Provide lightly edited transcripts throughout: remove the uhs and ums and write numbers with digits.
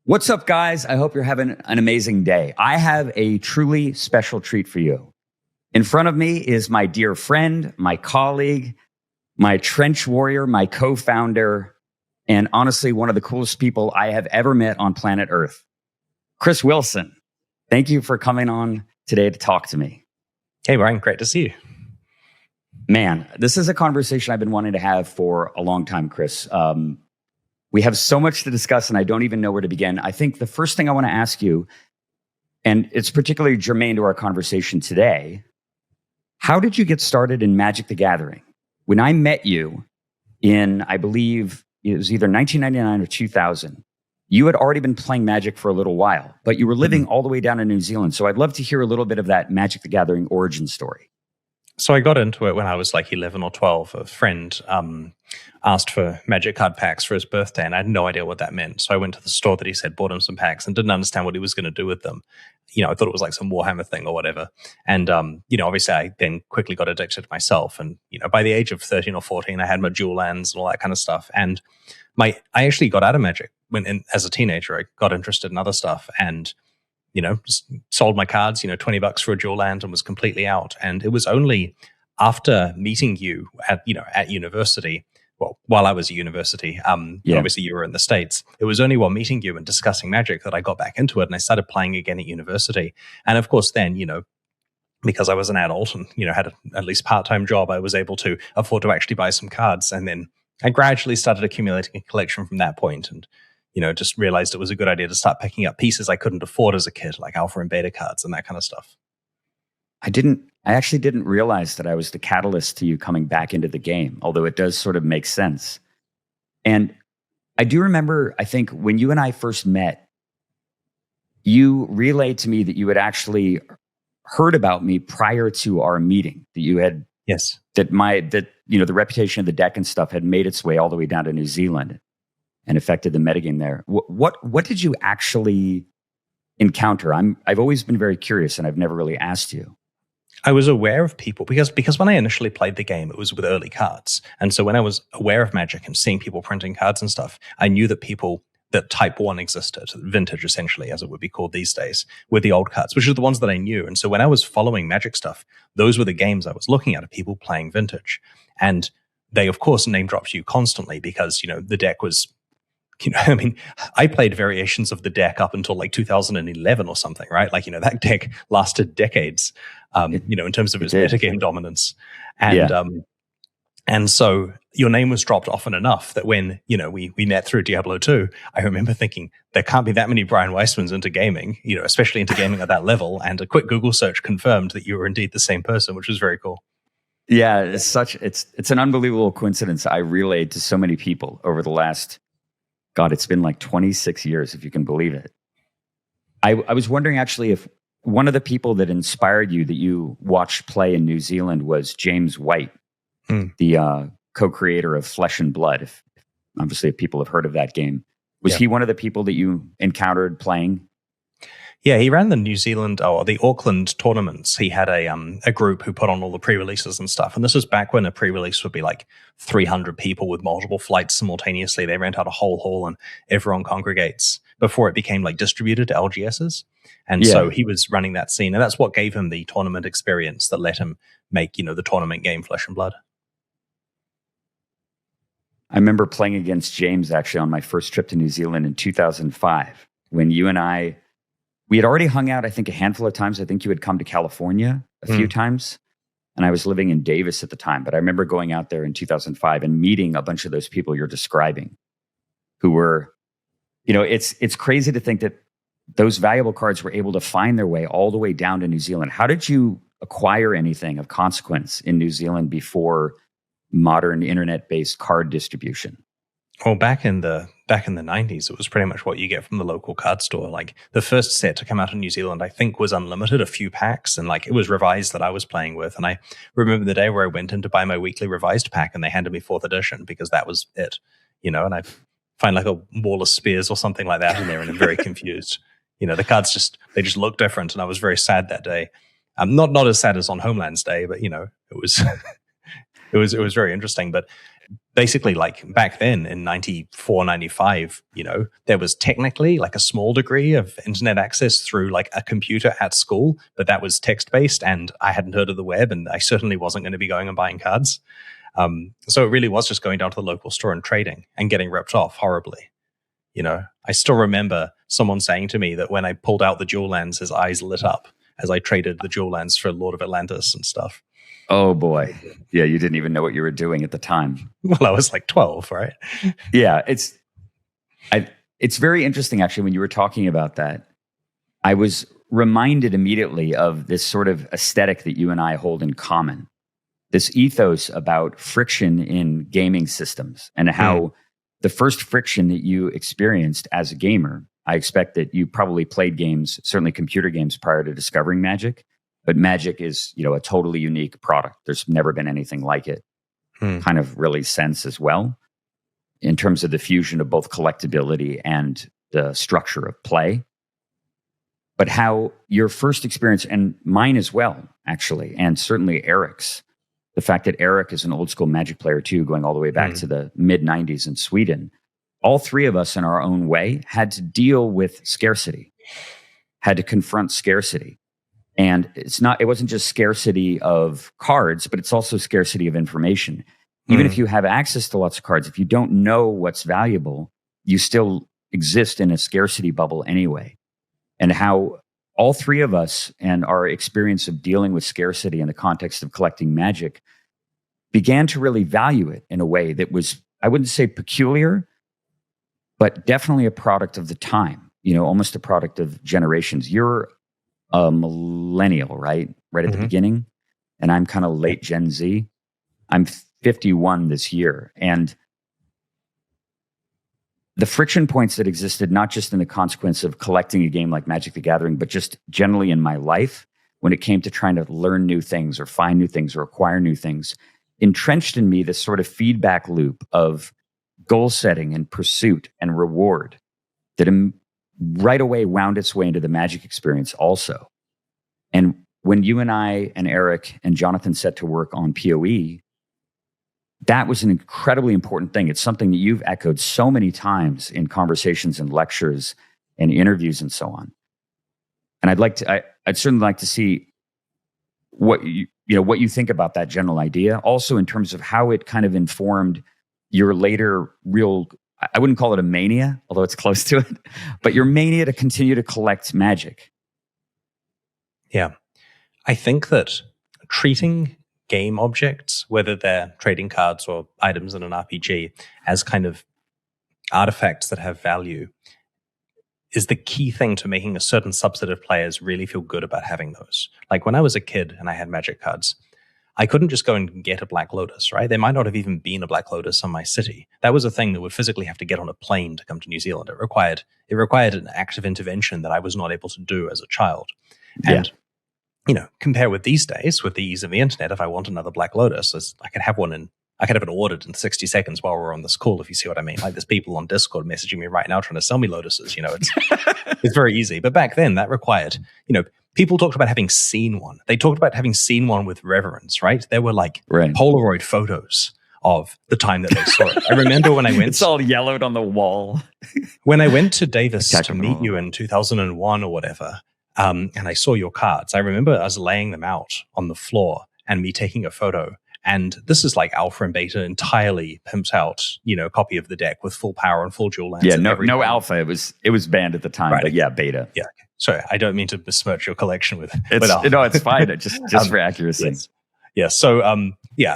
What's up, guys? I hope you're having an amazing day. I have a truly special treat for you. In front of me is my dear friend, my colleague, my trench warrior, my co-founder, and honestly, one of the coolest people I have ever met on planet Earth, Chris Wilson. Thank you for coming on today to talk to me. Hey, Brian, great to see you. Man, this is a conversation I've been wanting to have for a long time, Chris. We have so much to discuss, and I don't even know where to begin. I think the first thing I want to ask you, and it's particularly germane to our conversation today, how did you get started in Magic the Gathering? When I met you in, I believe it was either 1999 or 2000, you had already been playing Magic for a little while, but you were living all the way down in New Zealand. So I'd love to hear a little bit of that Magic the Gathering origin story. So I got into it when I was like 11 or 12. A friend asked for Magic card packs for his birthday, and I had no idea what that meant. So I went to the store that he said, bought him some packs, and didn't understand what he was going to do with them. I thought it was like some Warhammer thing or whatever. And, obviously I then quickly got addicted myself. And, by the age of 13 or 14, I had my dual lands and all that kind of stuff. And I actually got out of Magic as a teenager. I got interested in other stuff and, just sold my cards, $20 for a dual land and was completely out. And it was only after meeting you at university, well, while I was at university, obviously you were in the States. It was only while meeting you and discussing Magic that I got back into it and I started playing again at university. And of course then, because I was an adult and, had at least part-time job, I was able to afford to actually buy some cards. And then I gradually started accumulating a collection from that point and, just realized it was a good idea to start picking up pieces I couldn't afford as a kid, like alpha and beta cards and that kind of stuff. I actually didn't realize that I was the catalyst to you coming back into the game, although it does sort of make sense. And I do remember, I think when you and I first met, you relayed to me that you had actually heard about me prior to our meeting, that you had, yes, that the reputation of the deck and stuff had made its way all the way down to New Zealand and affected the metagame there. What did you actually encounter? I've always been very curious and I've never really asked you. I was aware of people because when I initially played the game, it was with early cards. And so when I was aware of Magic and seeing people printing cards and stuff, I knew that Type 1 existed, vintage essentially, as it would be called these days, with the old cards, which are the ones that I knew. And so when I was following Magic stuff, those were the games I was looking at of people playing vintage. And they, of course, name dropped you constantly because, the deck was, I played variations of the deck up until like 2011 or something, right? Like, that deck lasted decades, in terms of its metagame dominance. And so your name was dropped often enough that when, we met through Diablo 2, I remember thinking there can't be that many Brian Weissmans into gaming, especially into gaming at that level. And a quick Google search confirmed that you were indeed the same person, which was very cool. Yeah, it's an unbelievable coincidence I relayed to so many people over the last, it's been like 26 years, if you can believe it. I was wondering actually if one of the people that inspired you that you watched play in New Zealand was James White, the co-creator of Flesh and Blood. If people have heard of that game. Was he one of the people that you encountered playing? Yeah, he ran the New Zealand or the Auckland tournaments. He had a group who put on all the pre-releases and stuff. And this was back when a pre-release would be like 300 people with multiple flights simultaneously. They rent out a whole hall and everyone congregates before it became like distributed to LGSs. And so he was running that scene. And that's what gave him the tournament experience that let him make, the tournament game Flesh and Blood. I remember playing against James actually on my first trip to New Zealand in 2005 when you and we had already hung out, I think, a handful of times. I think you had come to California a few times, and I was living in Davis at the time. But I remember going out there in 2005 and meeting a bunch of those people you're describing who were, it's crazy to think that those valuable cards were able to find their way all the way down to New Zealand. How did you acquire anything of consequence in New Zealand before modern internet-based card distribution? Well, back in the 90s, it was pretty much what you get from the local card store. Like the first set to come out in New Zealand, I think was unlimited, a few packs, and like it was Revised that I was playing with. And I remember the day where I went in to buy my weekly Revised pack and they handed me 4th edition because that was it, and I find like a wall of spears or something like that in there and I'm very confused. The cards just look different and I was very sad that day. Not as sad as on Homeland's Day, but it was it was very interesting. But basically, like back then in 94, 95, there was technically like a small degree of internet access through like a computer at school, but that was text-based, and I hadn't heard of the web, and I certainly wasn't going to be going and buying cards. So it really was just going down to the local store and trading and getting ripped off horribly. I still remember someone saying to me that when I pulled out the dual lands, his eyes lit up as I traded the dual lands for Lord of Atlantis and stuff. Oh boy. Yeah, you didn't even know what you were doing at the time. Well, I was like 12, right? Yeah, it's very interesting actually when you were talking about that. I was reminded immediately of this sort of aesthetic that you and I hold in common. This ethos about friction in gaming systems and how the first friction that you experienced as a gamer, I expect that you probably played games, certainly computer games, prior to discovering Magic. But Magic is, a totally unique product. There's never been anything like it. Kind of really sense as well in terms of the fusion of both collectability and the structure of play. But how your first experience, and mine as well, actually, and certainly Eric's, the fact that Eric is an old school Magic player too, going all the way back to the mid 90s in Sweden. All three of us in our own way had to deal with scarcity, had to confront scarcity. And it wasn't just scarcity of cards, but it's also scarcity of information. Even if you have access to lots of cards, if you don't know what's valuable, you still exist in a scarcity bubble anyway. And how all three of us and our experience of dealing with scarcity in the context of collecting Magic began to really value it in a way that was, I wouldn't say peculiar, but definitely a product of the time, almost a product of generations. You're a millennial, right? Right at the beginning. And I'm kind of late Gen Z. I'm 51 this year. And the friction points that existed, not just in the consequence of collecting a game like Magic the Gathering, but just generally in my life, when it came to trying to learn new things or find new things or acquire new things, entrenched in me this sort of feedback loop of goal setting and pursuit and reward that right away wound its way into the Magic experience also. And when you and I and Eric and Jonathan set to work on PoE, that was an incredibly important thing. It's something that you've echoed so many times in conversations and lectures and interviews and so on. And I'd certainly like to see what you think about that general idea. Also in terms of how it kind of informed your later real, I wouldn't call it a mania, although it's close to it, but your mania to continue to collect Magic. Yeah. I think that treating game objects, whether they're trading cards or items in an RPG, as kind of artifacts that have value, is the key thing to making a certain subset of players really feel good about having those. Like when I was a kid and I had Magic cards, I couldn't just go and get a Black Lotus, right? There might not have even been a Black Lotus in my city. That was a thing that would physically have to get on a plane to come to New Zealand. It required an active intervention that I was not able to do as a child. And compare with these days, with the ease of the internet, if I want another Black Lotus, I could have it ordered in 60 seconds while we're on this call, if you see what I mean. Like there's people on Discord messaging me right now trying to sell me Lotuses. It's very easy. But back then that required, people talked about having seen one. They talked about having seen one with reverence, right? There were like Polaroid photos of the time that they saw it. I remember when I went... It's all yellowed on the wall. When I went to Davis to meet you in 2001 or whatever, and I saw your cards, I remember us laying them out on the floor and me taking a photo. And this is like alpha and beta, entirely pimped out, copy of the deck with full power and full dual lands. Yeah, no alpha. It was banned at the time, right. But yeah, beta. Yeah. Sorry, I don't mean to besmirch your collection with alpha. No, it's fine. Just for accuracy. Yes. Yeah.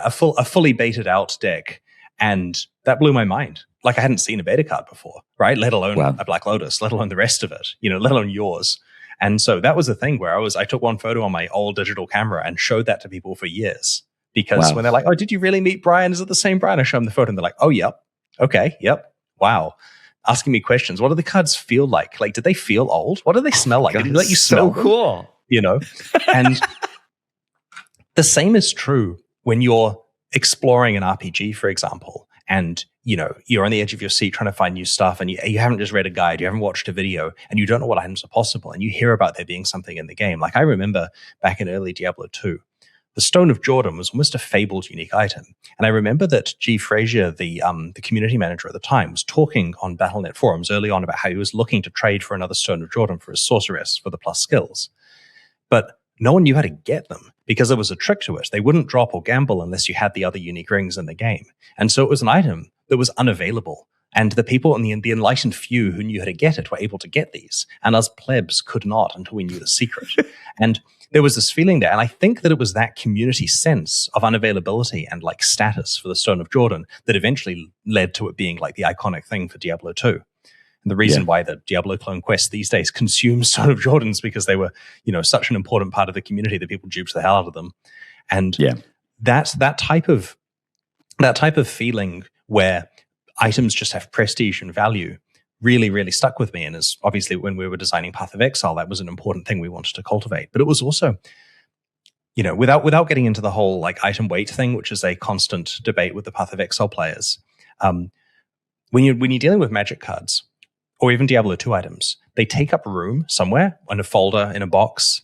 So a fully baited out deck, and that blew my mind. Like I hadn't seen a beta card before, right? Let alone a Black Lotus, let alone the rest of it, let alone yours. And so that was the thing where I took one photo on my old digital camera and showed that to people for years. Because when they're like, oh, did you really meet Brian? Is it the same Brian? I show them the photo and they're like, oh, yep. Okay, yep. Wow. Asking me questions. What do the cards feel like? Like, did they feel old? What do they smell like? God, did they let you smell so cool. them? And the same is true when you're exploring an RPG, for example, and you're on the edge of your seat trying to find new stuff, and you haven't just read a guide, you haven't watched a video, and you don't know what items are possible, and you hear about there being something in the game. Like I remember back in early Diablo 2, the Stone of Jordan was almost a fabled unique item. And I remember that G. Frazier, the community manager at the time, was talking on Battle.net forums early on about how he was looking to trade for another Stone of Jordan for his sorceress for the plus skills. But no one knew how to get them because there was a trick to it. They wouldn't drop or gamble unless you had the other unique rings in the game. And so it was an item that was unavailable. And the people in the enlightened few who knew how to get it were able to get these. And us plebs could not until we knew the secret. And there was this feeling there. And I think that it was that community sense of unavailability and like status for the Stone of Jordan that eventually led to it being like the iconic thing for Diablo 2. And the reason why the Diablo clone quest these days consumes Stone of Jordans because they were, such an important part of the community that people duped the hell out of them. And that's that type of feeling where items just have prestige and value really, really stuck with me. And as obviously when we were designing Path of Exile, that was an important thing we wanted to cultivate. But it was also, without getting into the whole like item weight thing, which is a constant debate with the Path of Exile players, when you're dealing with Magic cards or even Diablo 2 items, they take up room somewhere in a folder, in a box,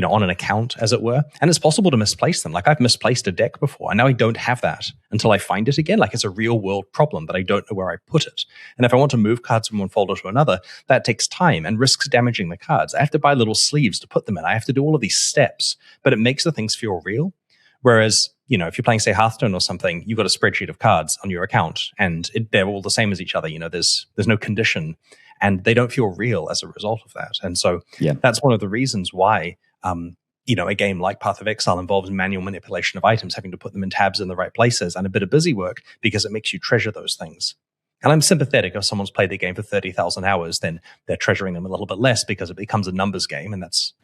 on an account, as it were. And it's possible to misplace them. Like I've misplaced a deck before, and now I don't have that until I find it again. Like it's a real world problem that I don't know where I put it. And if I want to move cards from one folder to another, that takes time and risks damaging the cards. I have to buy little sleeves to put them in. I have to do all of these steps, but it makes the things feel real. Whereas, if you're playing, say, Hearthstone or something, you've got a spreadsheet of cards on your account, and they're all the same as each other. There's no condition, and they don't feel real as a result of that. And so that's one of the reasons why a game like Path of Exile involves manual manipulation of items, having to put them in tabs in the right places and a bit of busy work because it makes you treasure those things. And I'm sympathetic if someone's played the game for 30,000 hours, then they're treasuring them a little bit less because it becomes a numbers game. And that's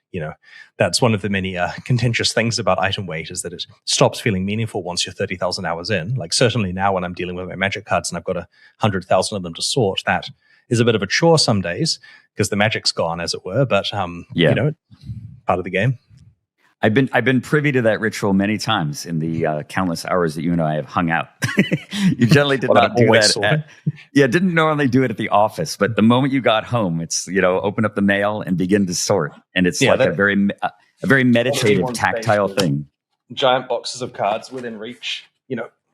one of the many contentious things about item weight is that it stops feeling meaningful once you're 30,000 hours in. Like certainly now when I'm dealing with my Magic cards and I've got 100,000 of them to sort, that is a bit of a chore some days because the magic's gone, as it were. But, part of the game. I've been privy to that ritual many times in the countless hours that you and I have hung out. You generally did not do that. Didn't normally do it at the office, but the moment you got home, it's open up the mail and begin to sort, and it's a very meditative, tactile thing. Giant boxes of cards within reach,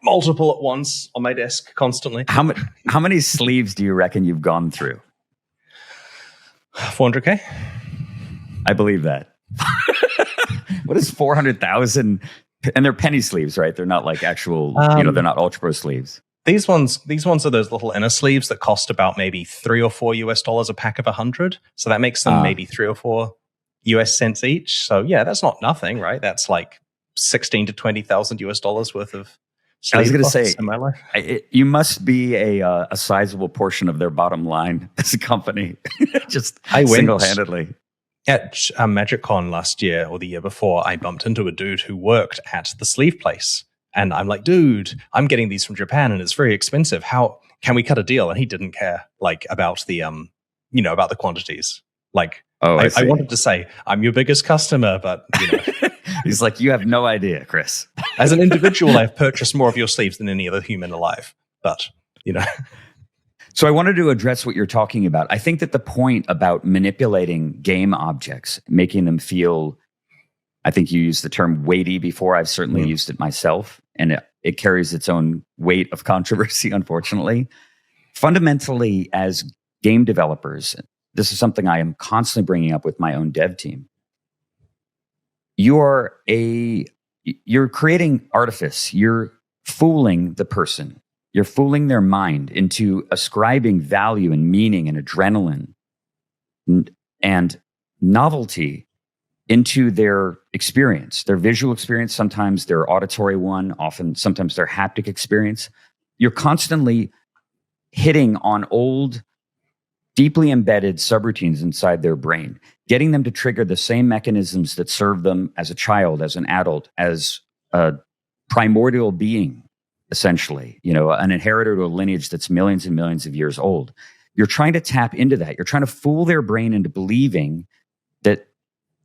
multiple at once on my desk constantly. How many sleeves do you reckon you've gone through? 400K. I believe that. What is 400,000? And they're penny sleeves, right? They're not like actual, they're not Ultra Pro sleeves. These ones are those little inner sleeves that cost about maybe $3 or $4 a pack of 100. So that makes them maybe 3 or 4 US cents each. So yeah, that's not nothing, right? That's like $16,000 to $20,000 worth of sleeve. I was going to say, in my life. You must be a sizable portion of their bottom line as a company, just single-handedly. At MagicCon last year or the year before, I bumped into a dude who worked at the sleeve place. And I'm like, dude, I'm getting these from Japan and it's very expensive. How can we cut a deal? And he didn't care about the, about the quantities. I wanted to say, I'm your biggest customer, but He's like, you have no idea, Chris. As an individual, I've purchased more of your sleeves than any other human alive. But, So I wanted to address what you're talking about. I think that the point about manipulating game objects, making them feel, I think you used the term weighty before. I've certainly used it myself, and it carries its own weight of controversy, unfortunately. Fundamentally, as game developers, this is something I am constantly bringing up with my own dev team. You're creating artifice. You're fooling the person. You're fooling their mind into ascribing value and meaning and adrenaline and novelty into their experience, their visual experience, sometimes their auditory one, sometimes their haptic experience. You're constantly hitting on old, deeply embedded subroutines inside their brain, getting them to trigger the same mechanisms that serve them as a child, as an adult, as a primordial being. Essentially, an inheritor to a lineage that's millions and millions of years old. You're trying to tap into that. You're trying to fool their brain into believing that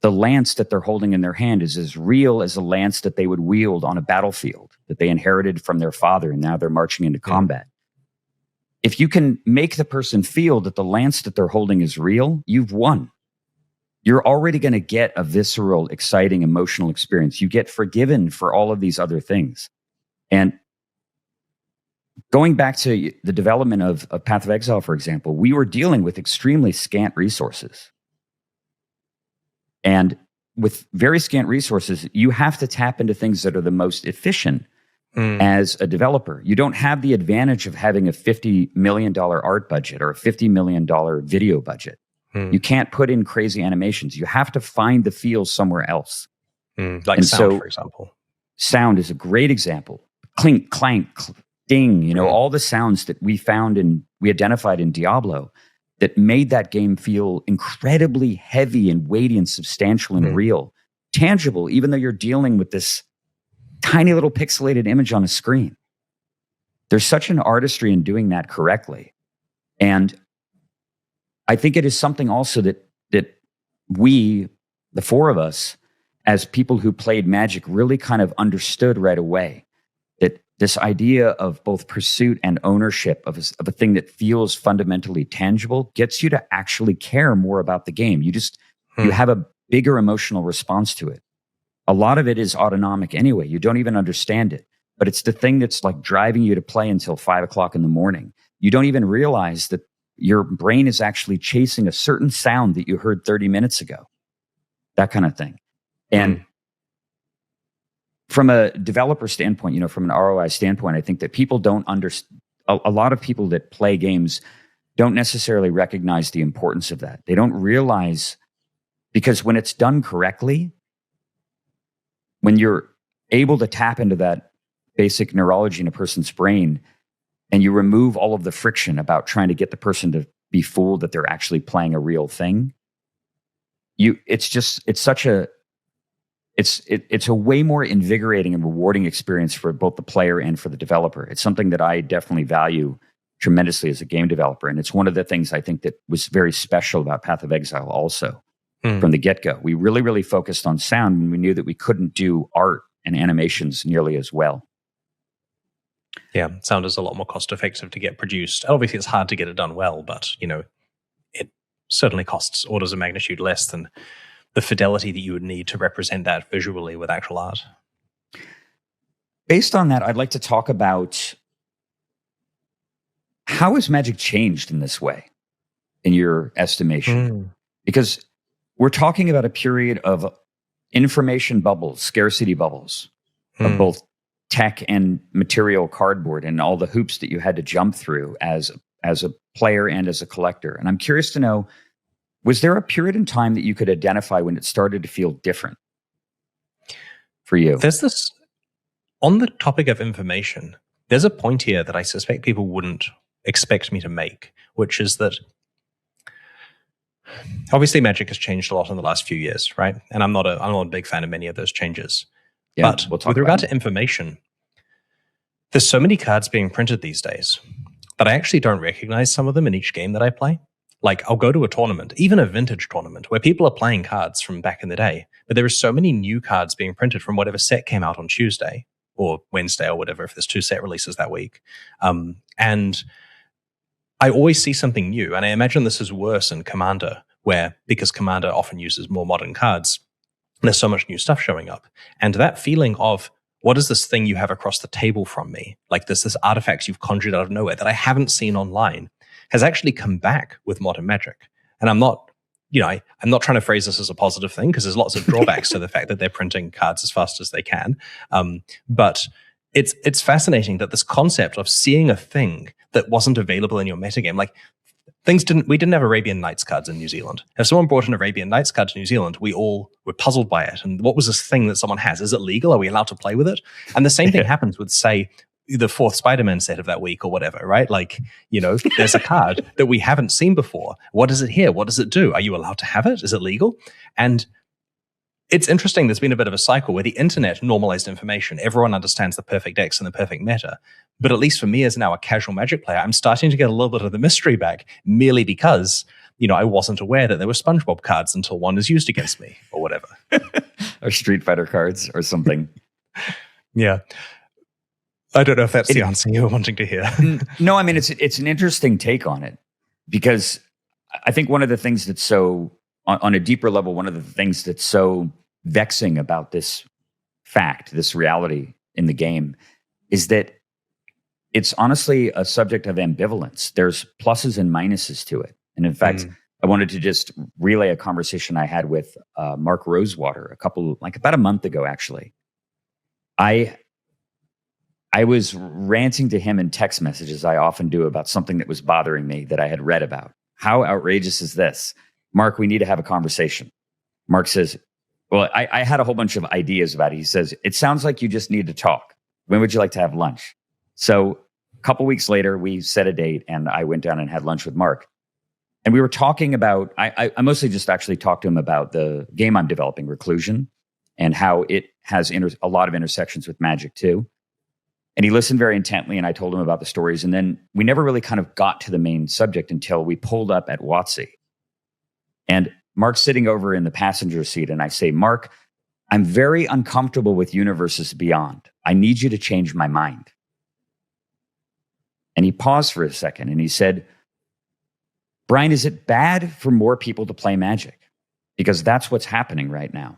the lance that they're holding in their hand is as real as a lance that they would wield on a battlefield that they inherited from their father, and now they're marching into combat. If you can make the person feel that the lance that they're holding is real, you've won. you're already going to get a visceral, exciting, emotional experience. You get forgiven for all of these other things. And going back to the development of Path of Exile, for example, we were dealing with extremely scant resources. And with very scant resources, you have to tap into things that are the most efficient as a developer. You don't have the advantage of having a $50 million art budget or a $50 million video budget. You can't put in crazy animations. You have to find the feel somewhere else. Like sound, for example. Sound is a great example. Clink, clank, ding, all the sounds that we identified in Diablo that made that game feel incredibly heavy and weighty and substantial and real, tangible, even though you're dealing with this tiny little pixelated image on a screen. There's such an artistry in doing that correctly. And I think it is something also that we, the four of us, as people who played Magic, really kind of understood right away. That this idea of both pursuit and ownership of a thing that feels fundamentally tangible gets you to actually care more about the game. You have a bigger emotional response to it. A lot of it is autonomic anyway. You don't even understand it, but it's the thing that's like driving you to play until 5 o'clock in the morning. You don't even realize that your brain is actually chasing a certain sound that you heard 30 minutes ago. That kind of thing. And from a developer standpoint, from an ROI standpoint, I think that people don't understand. A lot of people that play games don't necessarily recognize the importance of that. They don't realize, because when it's done correctly, when you're able to tap into that basic neurology in a person's brain and you remove all of the friction about trying to get the person to be fooled that they're actually playing a real thing, it's a way more invigorating and rewarding experience for both the player and for the developer. It's something that I definitely value tremendously as a game developer. And it's one of the things I think that was very special about Path of Exile also. From the get-go. We really, really focused on sound, and we knew that we couldn't do art and animations nearly as well. Yeah, sound is a lot more cost-effective to get produced. Obviously, it's hard to get it done well, but, it certainly costs orders of magnitude less than the fidelity that you would need to represent that visually with actual art. Based on that, I'd like to talk about how has Magic changed in this way, in your estimation? Because we're talking about a period of information bubbles, scarcity bubbles, of both tech and material cardboard and all the hoops that you had to jump through as a player and as a collector. And I'm curious to know, was there a period in time that you could identify when it started to feel different for you? There's this, on the topic of information, there's a point here that I suspect people wouldn't expect me to make, which is that obviously Magic has changed a lot in the last few years, right? And I'm not a big fan of many of those changes. Yeah, but with regard to information, there's so many cards being printed these days that I actually don't recognize some of them in each game that I play. Like, I'll go to a tournament, even a vintage tournament, where people are playing cards from back in the day, but there are so many new cards being printed from whatever set came out on Tuesday or Wednesday or whatever, if there's 2 set releases that week. And I always see something new, and I imagine this is worse in Commander, where, because Commander often uses more modern cards, there's so much new stuff showing up. And that feeling of, what is this thing you have across the table from me? Like this artifacts you've conjured out of nowhere that I haven't seen online, has actually come back with modern Magic. And I'm not trying to phrase this as a positive thing, because there's lots of drawbacks to the fact that they're printing cards as fast as they can. But it's fascinating that this concept of seeing a thing that wasn't available in your metagame, like we didn't have Arabian Nights cards in New Zealand. If someone brought an Arabian Nights card to New Zealand, we all were puzzled by it. And what was this thing that someone has? Is it legal? Are we allowed to play with it? And the same thing happens with, say, the 4th Spider-Man set of that week or whatever, right? Like, there's a card that we haven't seen before. What is it here? What does it do? Are you allowed to have it? Is it legal? And it's interesting, there's been a bit of a cycle where the internet normalized information. Everyone understands the perfect X and the perfect meta. But at least for me as now a casual Magic player, I'm starting to get a little bit of the mystery back, merely because, I wasn't aware that there were SpongeBob cards until one is used against me or whatever. Or Street Fighter cards or something. Yeah. I don't know if that's the answer you were wanting to hear. No, I mean, it's an interesting take on it, because I think one of the things that's so on a deeper level, one of the things that's so vexing about this fact, this reality in the game, is that it's honestly a subject of ambivalence. There's pluses and minuses to it. And in fact, I wanted to just relay a conversation I had with Mark Rosewater about a month ago, actually. I was ranting to him in text messages, I often do, about something that was bothering me that I had read about. How outrageous is this? Mark, we need to have a conversation. Mark says, well, I had a whole bunch of ideas about it. He says, it sounds like you just need to talk. When would you like to have lunch? So a couple weeks later, we set a date and I went down and had lunch with Mark. And we were talking about, I mostly just actually talked to him about the game I'm developing, Reclusion, and how it has a lot of intersections with Magic too. And he listened very intently, and I told him about the stories. And then we never really kind of got to the main subject until we pulled up at WotC. And Mark's sitting over in the passenger seat, and I say, Mark, I'm very uncomfortable with Universes Beyond. I need you to change my mind. And he paused for a second, and he said, Brian, is it bad for more people to play Magic? Because that's what's happening right now.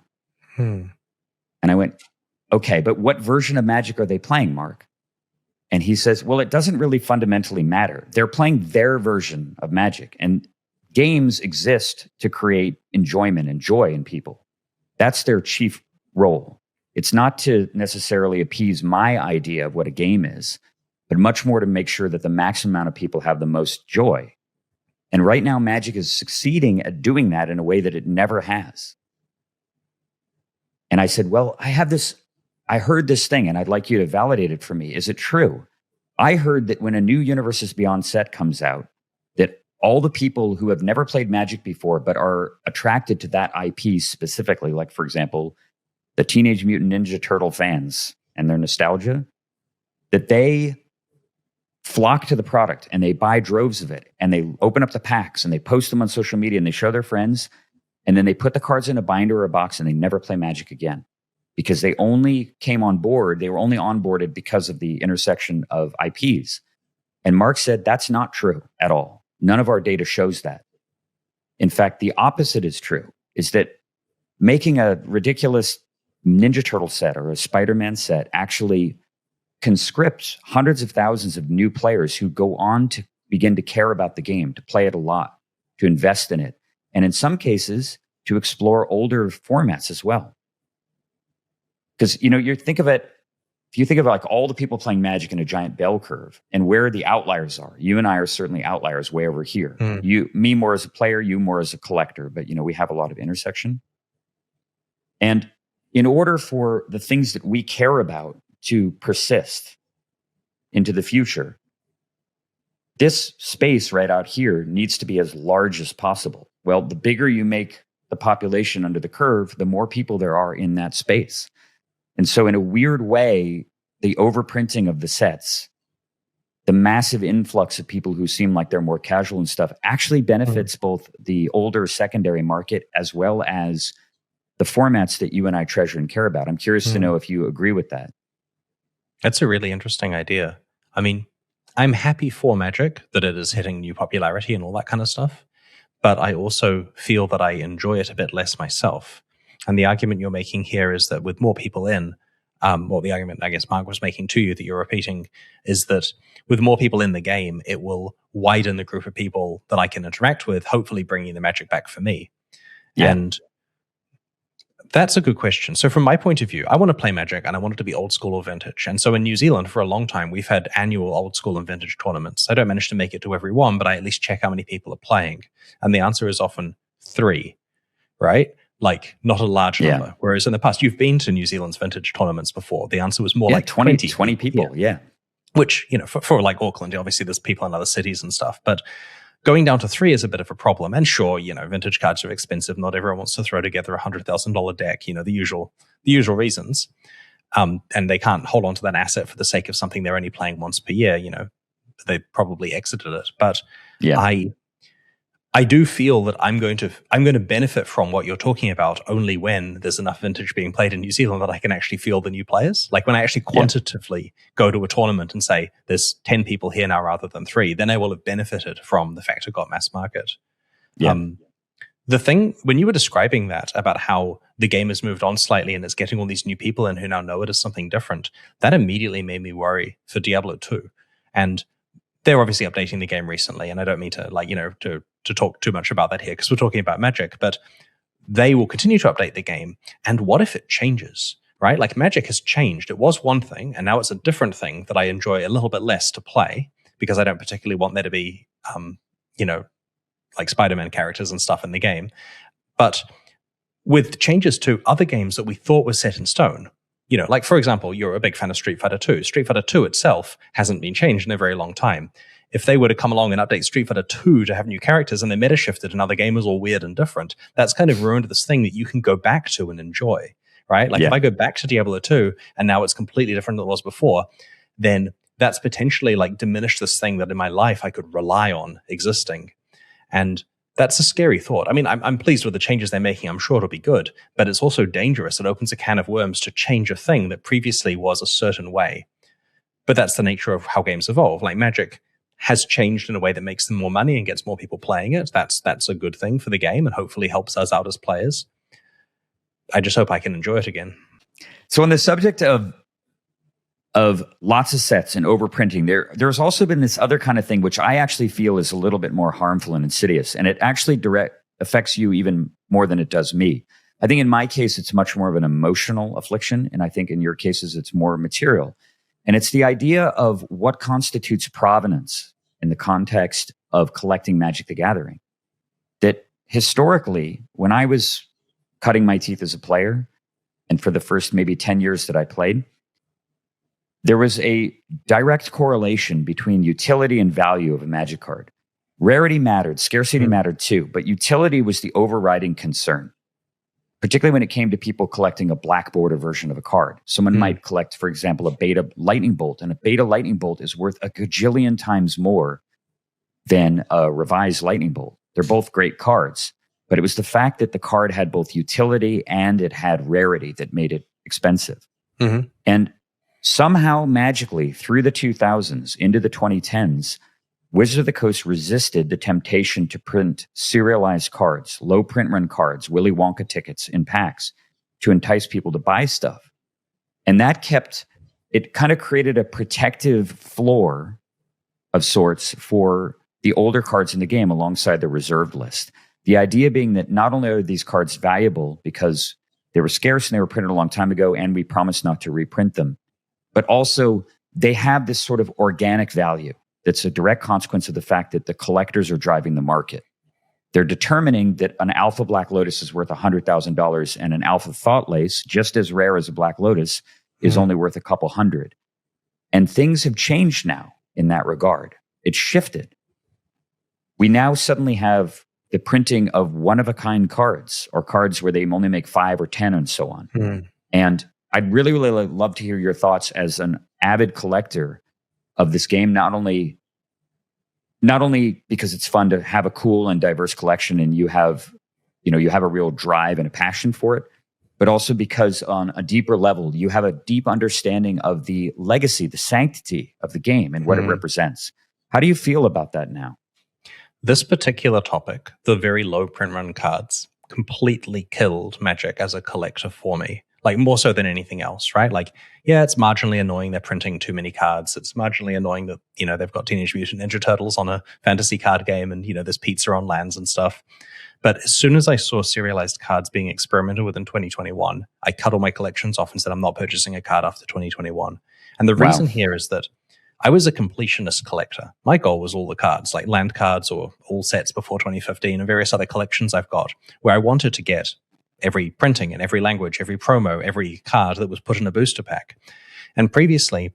And I went, okay, but what version of Magic are they playing, Mark? And he says, well, it doesn't really fundamentally matter. They're playing their version of Magic. And games exist to create enjoyment and joy in people. That's their chief role. It's not to necessarily appease my idea of what a game is, but much more to make sure that the maximum amount of people have the most joy. And right now, Magic is succeeding at doing that in a way that it never has. And I said, well, I heard this thing, and I'd like you to validate it for me. Is it true? I heard that when a new Universes Beyond set comes out, that all the people who have never played Magic before but are attracted to that IP specifically, like, for example, the Teenage Mutant Ninja Turtle fans and their nostalgia, that they flock to the product and they buy droves of it and they open up the packs and they post them on social media and they show their friends, and then they put the cards in a binder or a box and they never play Magic again. Because they only came on board, they were only onboarded because of the intersection of IPs. And Mark said that's not true at all. None of our data shows that. In fact, the opposite is true, is that making a ridiculous Ninja Turtle set or a Spider-Man set actually conscripts hundreds of thousands of new players who go on to begin to care about the game, to play it a lot, to invest in it, and in some cases, to explore older formats as well. Because, you think of it, if you think of like all the people playing Magic in a giant bell curve and where the outliers are, you and I are certainly outliers way over here. Me more as a player, you more as a collector, but we have a lot of intersection. And in order for the things that we care about to persist into the future, this space right out here needs to be as large as possible. Well, the bigger you make the population under the curve, the more people there are in that space. And so in a weird way, the overprinting of the sets, the massive influx of people who seem like they're more casual and stuff actually benefits both the older secondary market as well as the formats that you and I treasure and care about. I'm curious to know if you agree with that. That's a really interesting idea. I mean, I'm happy for Magic that it is hitting new popularity and all that kind of stuff, but I also feel that I enjoy it a bit less myself. And the argument you're making here is that with more people in, or the argument I guess Mark was making to you that you're repeating, is that with more people in the game, it will widen the group of people that I can interact with, hopefully bringing the Magic back for me. Yeah. And that's a good question. So from my point of view, I want to play Magic and I want it to be old school or vintage. And so in New Zealand, for a long time, we've had annual old school and vintage tournaments. I don't manage to make it to every one, but I at least check how many people are playing. And the answer is often 3, right? Like not a large number. Yeah. Whereas in the past, you've been to New Zealand's vintage tournaments before. The answer was more like 20 people. Yeah. Which, for like Auckland, obviously there's people in other cities and stuff, but going down to 3 is a bit of a problem. And sure, vintage cards are expensive. Not everyone wants to throw together $100,000 deck, the usual reasons. And they can't hold on to that asset for the sake of something they're only playing once per year, they probably exited it. But yeah. I do feel that I'm going to benefit from what you're talking about only when there's enough vintage being played in New Zealand that I can actually feel the new players. Like when I actually quantitatively go to a tournament and say there's 10 people here now rather than 3, then I will have benefited from the fact it got mass market. Yeah. The thing, when you were describing that about how the game has moved on slightly and it's getting all these new people in who now know it as something different, that immediately made me worry for Diablo 2. And they're obviously updating the game recently, and I don't mean to to talk too much about that here because we're talking about Magic, but they will continue to update the game. And what if it changes, right? Like Magic has changed. It was one thing, and now it's a different thing that I enjoy a little bit less to play because I don't particularly want there to be, like Spider-Man characters and stuff in the game. But with changes to other games that we thought were set in stone, like for example, you're a big fan of Street Fighter 2. Street Fighter 2 itself hasn't been changed in a very long time. If they were to come along and update Street Fighter 2 to have new characters and they meta shifted and other game was all weird and different, that's kind of ruined this thing that you can go back to and enjoy, right? Like if I go back to Diablo 2 and now it's completely different than it was before, then that's potentially like diminished this thing that in my life I could rely on existing. And that's a scary thought. I mean, I'm pleased with the changes they're making. I'm sure it'll be good, but it's also dangerous. It opens a can of worms to change a thing that previously was a certain way. But that's the nature of how games evolve. Like Magic has changed in a way that makes them more money and gets more people playing it. That's a good thing for the game and hopefully helps us out as players. I just hope I can enjoy it again. So on the subject of lots of sets and overprinting, there's also been this other kind of thing, which I actually feel is a little bit more harmful and insidious, and it actually affects you even more than it does me. I think in my case, it's much more of an emotional affliction, and I think in your cases, it's more material. And it's the idea of what constitutes provenance in the context of collecting Magic the Gathering. That historically, when I was cutting my teeth as a player, and for the first maybe 10 years that I played, there was a direct correlation between utility and value of a Magic card. Rarity mattered, scarcity mattered too, but utility was the overriding concern, particularly when it came to people collecting a black border version of a card. Someone might collect, for example, a beta lightning bolt, and a beta lightning bolt is worth a gajillion times more than a revised lightning bolt. They're both great cards, but it was the fact that the card had both utility and it had rarity that made it expensive. Mm-hmm. And somehow, magically, through the 2000s into the 2010s, Wizards of the Coast resisted the temptation to print serialized cards, low print run cards, Willy Wonka tickets in packs to entice people to buy stuff. And that kind of created a protective floor of sorts for the older cards in the game alongside the reserved list. The idea being that not only are these cards valuable because they were scarce and they were printed a long time ago and we promised not to reprint them, but also they have this sort of organic value that's a direct consequence of the fact that the collectors are driving the market. They're determining that an alpha Black Lotus is worth $100,000 and an alpha Thought Lace, just as rare as a Black Lotus, is only worth a couple hundred. And things have changed now in that regard. It's shifted. We now suddenly have the printing of one-of-a-kind cards or cards where they only make 5 or 10 and so on. And I'd really, really love to hear your thoughts as an avid collector of this game, not only because it's fun to have a cool and diverse collection and you have a real drive and a passion for it, but also because on a deeper level, you have a deep understanding of the legacy, the sanctity of the game and what it represents. How do you feel about that now? This particular topic, the very low print run cards, completely killed Magic as a collector for me. Like more so than anything else, right? Like, yeah, it's marginally annoying they're printing too many cards. It's marginally annoying that, they've got Teenage Mutant Ninja Turtles on a fantasy card game and, there's pizza on lands and stuff. But as soon as I saw serialized cards being experimented with in 2021, I cut all my collections off and said, I'm not purchasing a card after 2021. And the reason here is that I was a completionist collector. My goal was all the cards, like land cards or all sets before 2015 and various other collections I've got, where I wanted to get every printing in every language, every promo, every card that was put in a booster pack. And previously,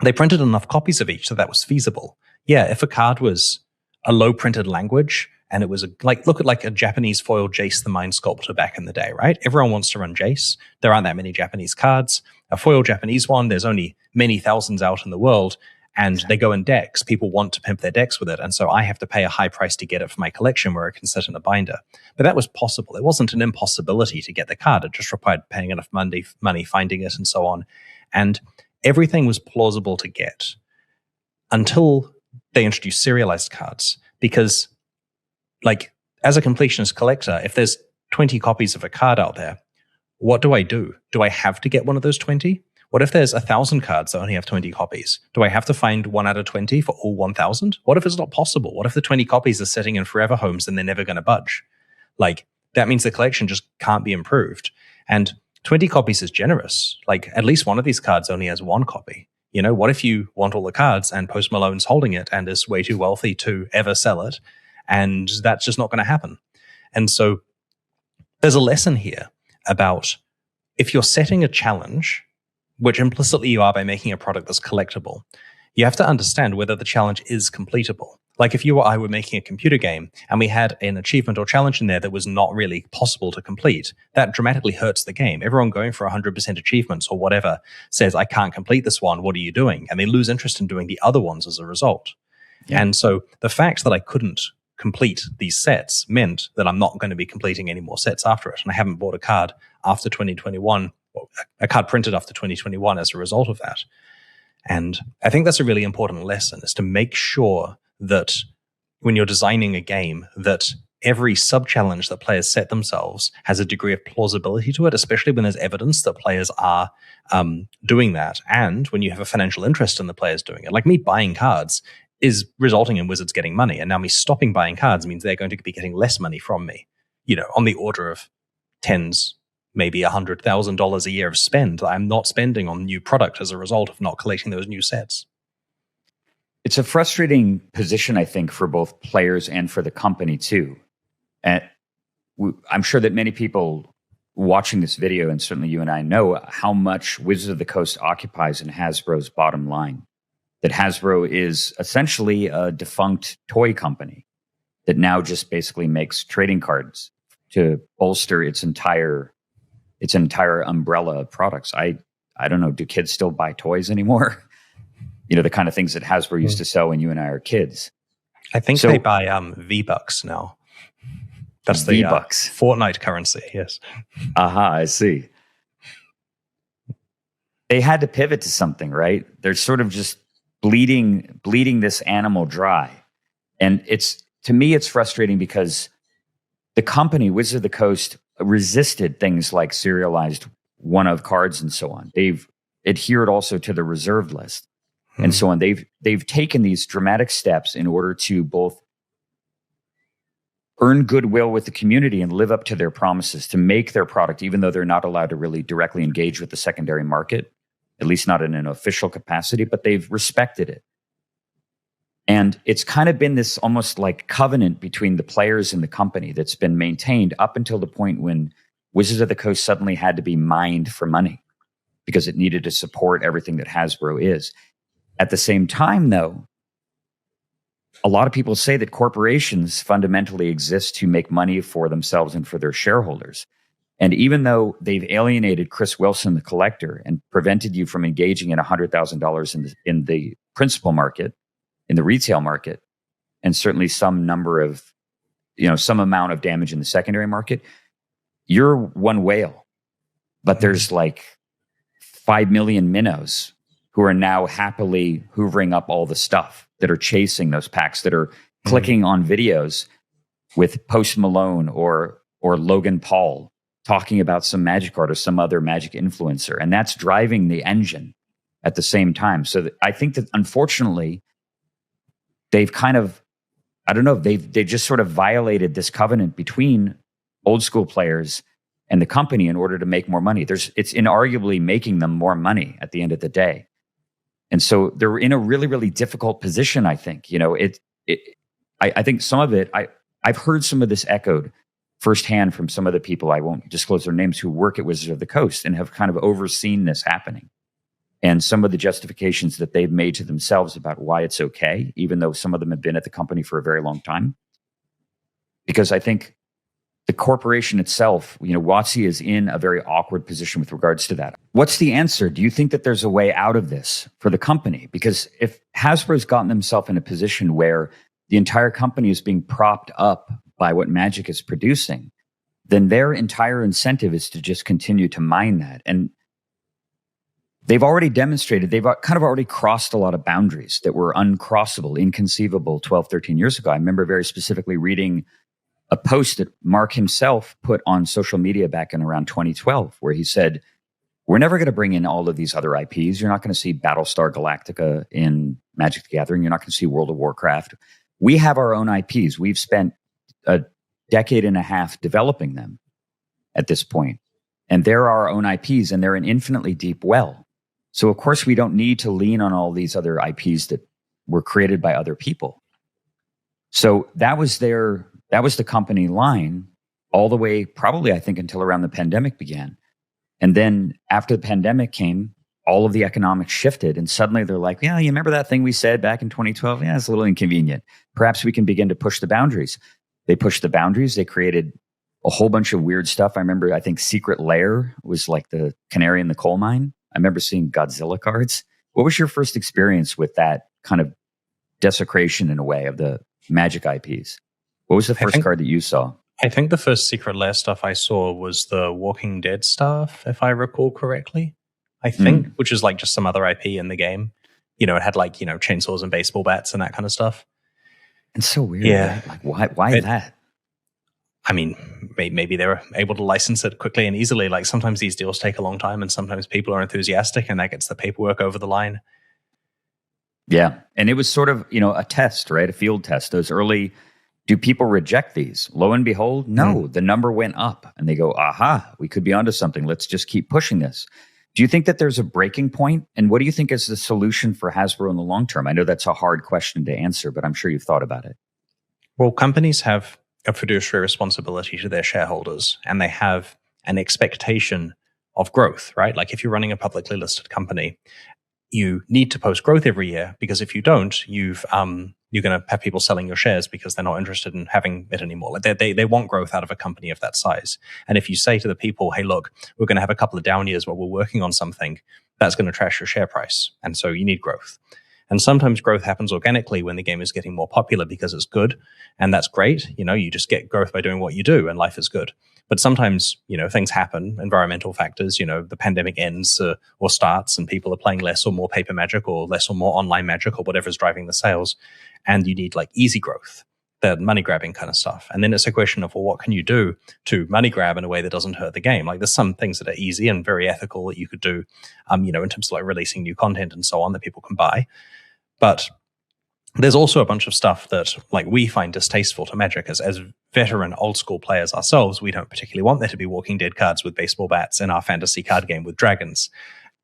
they printed enough copies of each so that was feasible. Yeah, if a card was a low printed language and it was look at like a Japanese foil Jace the Mind Sculptor back in the day, right? Everyone wants to run Jace. There aren't that many Japanese cards. A foil Japanese one, there's only many thousands out in the world. And they go in decks. People want to pimp their decks with it. And so I have to pay a high price to get it for my collection where it can sit in a binder. But that was possible. It wasn't an impossibility to get the card. It just required paying enough money, finding it, and so on. And everything was plausible to get until they introduced serialized cards. Because, as a completionist collector, if there's 20 copies of a card out there, what do I do? Do I have to get one of those 20? What if there's 1,000 cards that only have 20 copies? Do I have to find 1 out of 20 for all 1,000? What if it's not possible? What if the 20 copies are sitting in forever homes and they're never going to budge? Like, that means the collection just can't be improved. And 20 copies is generous. Like, at least one of these cards only has 1 copy. You know, what if you want all the cards and Post Malone's holding it and is way too wealthy to ever sell it? And that's just not going to happen. And so there's a lesson here about if you're setting a challenge, which implicitly you are by making a product that's collectible, you have to understand whether the challenge is completable. Like if you or I were making a computer game and we had an achievement or challenge in there that was not really possible to complete, that dramatically hurts the game. Everyone going for 100% achievements or whatever says, I can't complete this one, what are you doing? And they lose interest in doing the other ones as a result. Yeah. And so the fact that I couldn't complete these sets meant that I'm not going to be completing any more sets after it. And I haven't bought a card after 2021, or a card printed after 2021 as a result of that. And I think that's a really important lesson, is to make sure that when you're designing a game, that every sub-challenge that players set themselves has a degree of plausibility to it, especially when there's evidence that players are doing that. And when you have a financial interest in the players doing it, like me buying cards is resulting in Wizards getting money. And now me stopping buying cards means they're going to be getting less money from me, you know, on the order of tens, maybe $100,000 a year of spend that I'm not spending on new product as a result of not collecting those new sets. It's a frustrating position, I think, for both players and for the company too. And I'm sure that many people watching this video, and certainly you and I, know how much Wizards of the Coast occupies in Hasbro's bottom line. That Hasbro is essentially a defunct toy company that now just basically makes trading cards to bolster its entire umbrella of products. I don't know, do kids still buy toys anymore? You know, the kind of things that Hasbro used to sell when you and I are kids. I think they buy V-Bucks now. That's the V-Bucks. Fortnite currency, yes. Aha, I see. They had to pivot to something, right? They're sort of just bleeding this animal dry. And to me, it's frustrating because the company, Wizards of the Coast, resisted things like serialized one-of cards and so on. They've adhered also to the reserved list and so on. They've taken these dramatic steps in order to both earn goodwill with the community and live up to their promises to make their product, even though they're not allowed to really directly engage with the secondary market, at least not in an official capacity, but they've respected it. And it's kind of been this almost like covenant between the players and the company that's been maintained up until the point when Wizards of the Coast suddenly had to be mined for money because it needed to support everything that Hasbro is. At the same time, though, a lot of people say that corporations fundamentally exist to make money for themselves and for their shareholders. And even though they've alienated Chris Wilson, the collector, and prevented you from engaging in $100,000 in the principal market, in the retail market, and certainly some amount of damage in the secondary market, you're one whale. But there's like 5 million minnows who are now happily hoovering up all the stuff, that are chasing those packs, that are clicking on videos with Post Malone or Logan Paul talking about some Magic card or some other Magic influencer. And that's driving the engine at the same time. So I think that unfortunately, they've kind of, I don't know, they just sort of violated this covenant between old school players and the company in order to make more money. It's inarguably making them more money at the end of the day. And so they're in a really, really difficult position, I think. You know, I think some of it, I've heard some of this echoed firsthand from some of the people, I won't disclose their names, who work at Wizards of the Coast and have kind of overseen this happening. And some of the justifications that they've made to themselves about why it's okay, even though some of them have been at the company for a very long time. Because I think the corporation itself, you know, WotC is in a very awkward position with regards to that. What's the answer? Do you think that there's a way out of this for the company? Because if Hasbro's gotten themselves in a position where the entire company is being propped up by what Magic is producing, then their entire incentive is to just continue to mine that. And they've already demonstrated, they've kind of already crossed a lot of boundaries that were uncrossable, inconceivable 12, 13 years ago. I remember very specifically reading a post that Mark himself put on social media back in around 2012, where he said, we're never going to bring in all of these other IPs. You're not going to see Battlestar Galactica in Magic the Gathering. You're not going to see World of Warcraft. We have our own IPs. We've spent a decade and a half developing them at this point. And they're our own IPs, and they're an infinitely deep well. So, of course, we don't need to lean on all these other IPs that were created by other people. So that was the company line all the way, probably, I think, until around the pandemic began. And then after the pandemic came, all of the economics shifted, and suddenly they're like, yeah, you remember that thing we said back in 2012? Yeah, it's a little inconvenient. Perhaps we can begin to push the boundaries. They pushed the boundaries. They created a whole bunch of weird stuff. I remember, I think Secret Lair was like the canary in the coal mine. I remember seeing Godzilla cards. What was your first experience with that kind of desecration, in a way, of the Magic IPs? What was the first card that you saw? I think the first Secret Lair stuff I saw was the Walking Dead stuff, if I recall correctly. I think, which is like just some other IP in the game. You know, it had like, you know, chainsaws and baseball bats and that kind of stuff. It's so weird. Yeah. Right? Like, why that? I mean, maybe they were able to license it quickly and easily. Like sometimes these deals take a long time, and sometimes people are enthusiastic, and that gets the paperwork over the line. Yeah. And it was sort of, you know, a test, right? A field test. Those early, do people reject these? Lo and behold, no, the number went up, and they go, aha, we could be onto something. Let's just keep pushing this. Do you think that there's a breaking point? And what do you think is the solution for Hasbro in the long term? I know that's a hard question to answer, but I'm sure you've thought about it. Well, companies have a fiduciary responsibility to their shareholders, and they have an expectation of growth, right? Like if you're running a publicly listed company, you need to post growth every year, because if you don't, you're going to have people selling your shares because they're not interested in having it anymore. Like they want growth out of a company of that size. And if you say to the people, hey, look, we're going to have a couple of down years while we're working on something, that's going to trash your share price. And so you need growth. And sometimes growth happens organically when the game is getting more popular because it's good. And that's great. You know, you just get growth by doing what you do, and life is good. But sometimes, you know, things happen, environmental factors, you know, the pandemic ends or starts, and people are playing less or more paper Magic, or less or more online Magic, or whatever's driving the sales. And you need like easy growth, the money grabbing kind of stuff. And then it's a question of, well, what can you do to money grab in a way that doesn't hurt the game? Like there's some things that are easy and very ethical that you could do, you know, in terms of like releasing new content and so on that people can buy. But there's also a bunch of stuff that like we find distasteful to Magic as veteran old school players ourselves. We don't particularly want there to be Walking Dead cards with baseball bats in our fantasy card game with dragons.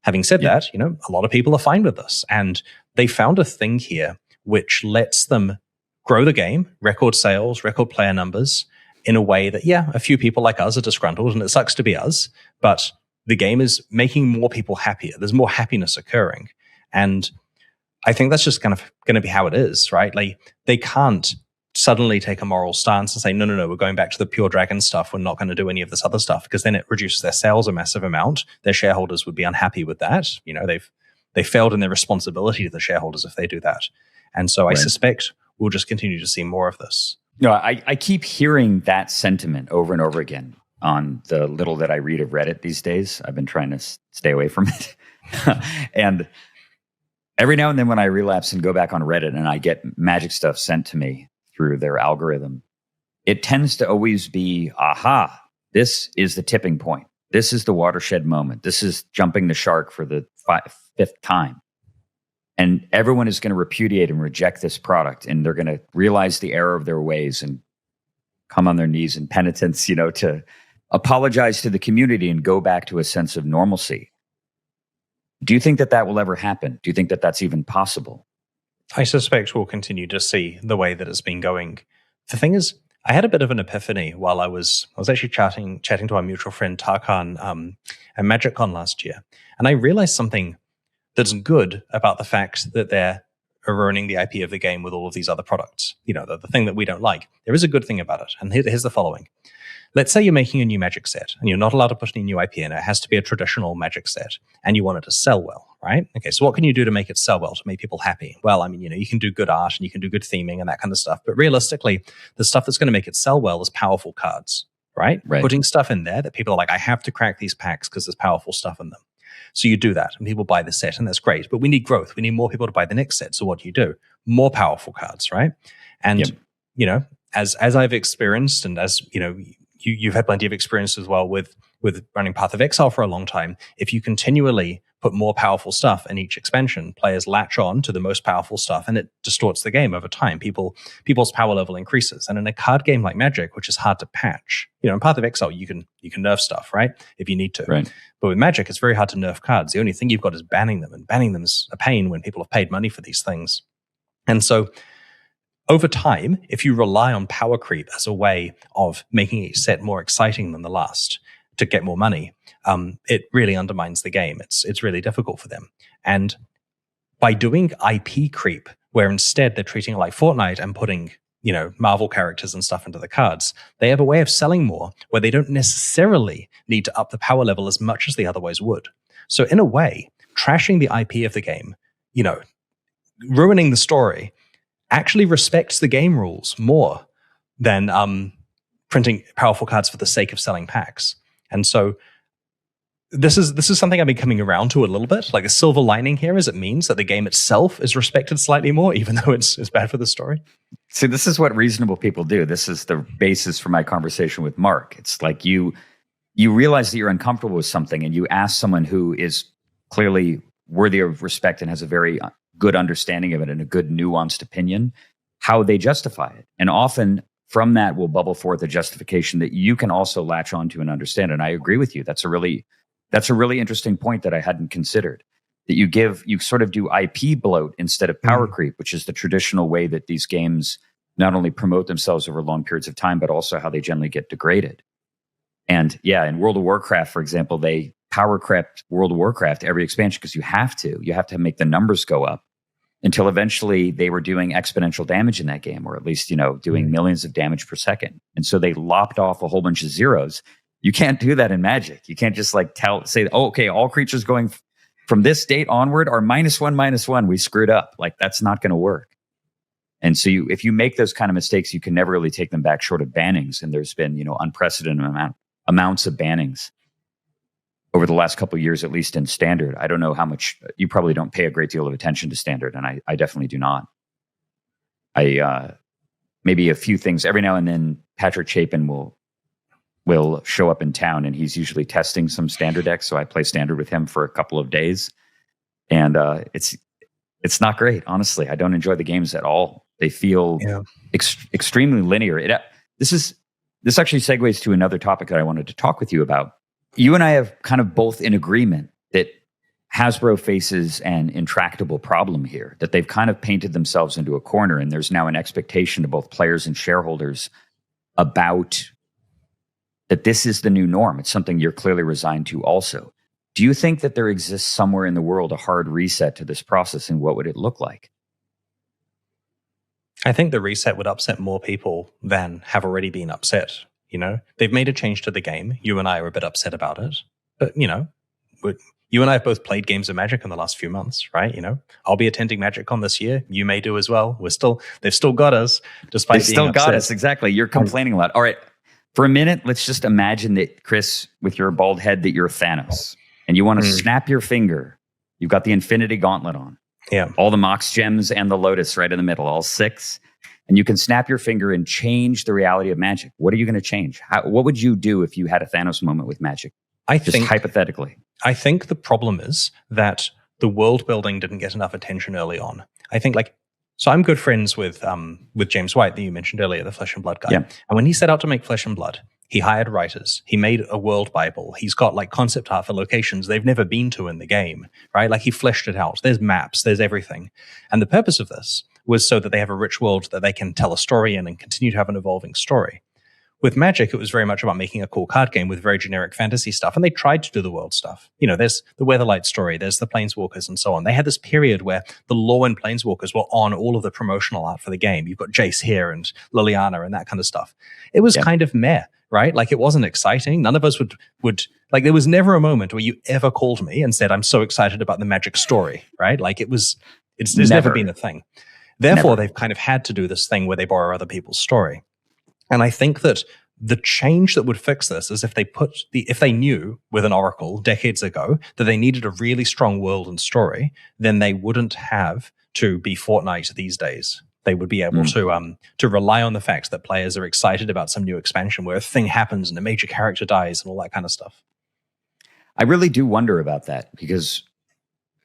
Having said that, you know, a lot of people are fine with this, and they found a thing here which lets them grow the game, record sales, record player numbers in a way that, yeah, a few people like us are disgruntled, and it sucks to be us, but the game is making more people happier. There's more happiness occurring. And I think that's just kind of going to be how it is, right? Like they can't suddenly take a moral stance and say, no, we're going back to the pure dragon stuff. We're not going to do any of this other stuff, because then it reduces their sales a massive amount. Their shareholders would be unhappy with that. You know, they failed in their responsibility to the shareholders if they do that. And so I suspect we'll just continue to see more of this. No, I keep hearing that sentiment over and over again on the little that I read of Reddit these days. I've been trying to stay away from it. And every now and then when I relapse and go back on Reddit and I get Magic stuff sent to me through their algorithm, it tends to always be, aha, this is the tipping point. This is the watershed moment. This is jumping the shark for the fifth time. And everyone is going to repudiate and reject this product, and they're going to realize the error of their ways and come on their knees in penitence, you know, to apologize to the community and go back to a sense of normalcy. Do you think that will ever happen? Do you think that that's even possible? I suspect we'll continue to see the way that it's been going. The thing is, I had a bit of an epiphany while I was actually chatting to our mutual friend Tarn at MagicCon last year. And I realized something that's good about the fact that they're ruining the IP of the game with all of these other products. You know, the thing that we don't like. There is a good thing about it. And here's the following. Let's say you're making a new Magic set, and you're not allowed to put any new IP in it. It has to be a traditional Magic set, and you want it to sell well, right? Okay, so what can you do to make it sell well, to make people happy? Well, I mean, you know, you can do good art, and you can do good theming and that kind of stuff. But realistically, the stuff that's going to make it sell well is powerful cards, right? Putting stuff in there that people are like, I have to crack these packs because there's powerful stuff in them. So you do that, and people buy the set, and that's great. But we need growth. We need more people to buy the next set. So what do? More powerful cards, right? And, you know, as I've experienced, and as you've had plenty of experience as well with running Path of Exile for a long time. If you continually put more powerful stuff in each expansion, players latch on to the most powerful stuff, and it distorts the game over time. People's power level increases, and in a card game like Magic, which is hard to patch, in Path of Exile you can nerf stuff, right, if you need to. Right. But with Magic, it's very hard to nerf cards. The only thing you've got is banning them, and banning them is a pain when people have paid money for these things. And so, over time, if you rely on power creep as a way of making each set more exciting than the last to get more money, it really undermines the game. It's really difficult for them. And by doing IP creep, where instead they're treating it like Fortnite and putting, Marvel characters and stuff into the cards, they have a way of selling more where they don't necessarily need to up the power level as much as they otherwise would. So in a way, trashing the IP of the game, ruining the story, actually respects the game rules more than printing powerful cards for the sake of selling packs. And so this is something I've been coming around to a little bit. Like, a silver lining here is it means that the game itself is respected slightly more, even though it's bad for the story. See, this is what reasonable people do. This is the basis for my conversation with Mark. It's like you realize that you're uncomfortable with something, and you ask someone who is clearly worthy of respect and has a very good understanding of it and a good nuanced opinion, how they justify it. And often from that will bubble forth a justification that you can also latch onto and understand. And I agree with you. That's a really interesting point that I hadn't considered. That you sort of do IP bloat instead of power creep, which is the traditional way that these games not only promote themselves over long periods of time, but also how they generally get degraded. And yeah, in World of Warcraft, for example, they power crept World of Warcraft every expansion because you have to make the numbers go up, until eventually they were doing exponential damage in that game, or at least, doing millions of damage per second. And so they lopped off a whole bunch of zeros. You can't do that in Magic. You can't just say, oh, okay, all creatures going from this date onward are -1/-1. We screwed up. Like, that's not going to work. And so if you make those kind of mistakes, you can never really take them back short of bannings. And there's been, unprecedented amounts of bannings over the last couple of years, at least in Standard. I don't know how much, you probably don't pay a great deal of attention to Standard, and I definitely do not. Maybe a few things. Every now and then, Patrick Chapin will show up in town, and he's usually testing some Standard decks, so I play Standard with him for a couple of days. And it's not great, honestly. I don't enjoy the games at all. They feel extremely linear. This actually segues to another topic that I wanted to talk with you about. You and I have kind of both in agreement that Hasbro faces an intractable problem here, that they've kind of painted themselves into a corner, and there's now an expectation to both players and shareholders about that this is the new norm. It's something you're clearly resigned to also. Do you think that there exists somewhere in the world a hard reset to this process, and what would it look like? I think the reset would upset more people than have already been upset. They've made a change to the game. You and I are a bit upset about it. But, you and I have both played games of Magic in the last few months, right? I'll be attending MagicCon this year. You may do as well. They've still got us, despite being upset. They've still got us, exactly. You're complaining a lot. All right. For a minute, let's just imagine that, Chris, with your bald head, that you're Thanos. And you want to snap your finger. You've got the Infinity Gauntlet on. Yeah. All the Mox Gems and the Lotus right in the middle, all 6. And you can snap your finger and change the reality of Magic. What are you going to change? What would you do if you had a Thanos moment with Magic? Hypothetically. I think the problem is that the world building didn't get enough attention early on. I think so I'm good friends with James White that you mentioned earlier, the Flesh and Blood guy. Yeah. And when he set out to make Flesh and Blood, he hired writers. He made a world Bible. He's got concept art for locations they've never been to in the game, right? He fleshed it out. There's maps, there's everything. And the purpose of this was so that they have a rich world that they can tell a story in and continue to have an evolving story. With Magic, it was very much about making a cool card game with very generic fantasy stuff, and they tried to do the world stuff. There's the Weatherlight story, there's the Planeswalkers, and so on. They had this period where the lore and Planeswalkers were on all of the promotional art for the game. You've got Jace here and Liliana and that kind of stuff. It was kind of meh, right? It wasn't exciting. None of us would there was never a moment where you ever called me and said, I'm so excited about the Magic story, right? It's never been a thing. Therefore, they've kind of had to do this thing where they borrow other people's story. And I think that the change that would fix this is if they knew with an Oracle decades ago that they needed a really strong world and story, then they wouldn't have to be Fortnite these days. they would be able to rely on the fact that players are excited about some new expansion where a thing happens and a major character dies and all that kind of stuff. I really do wonder about that, because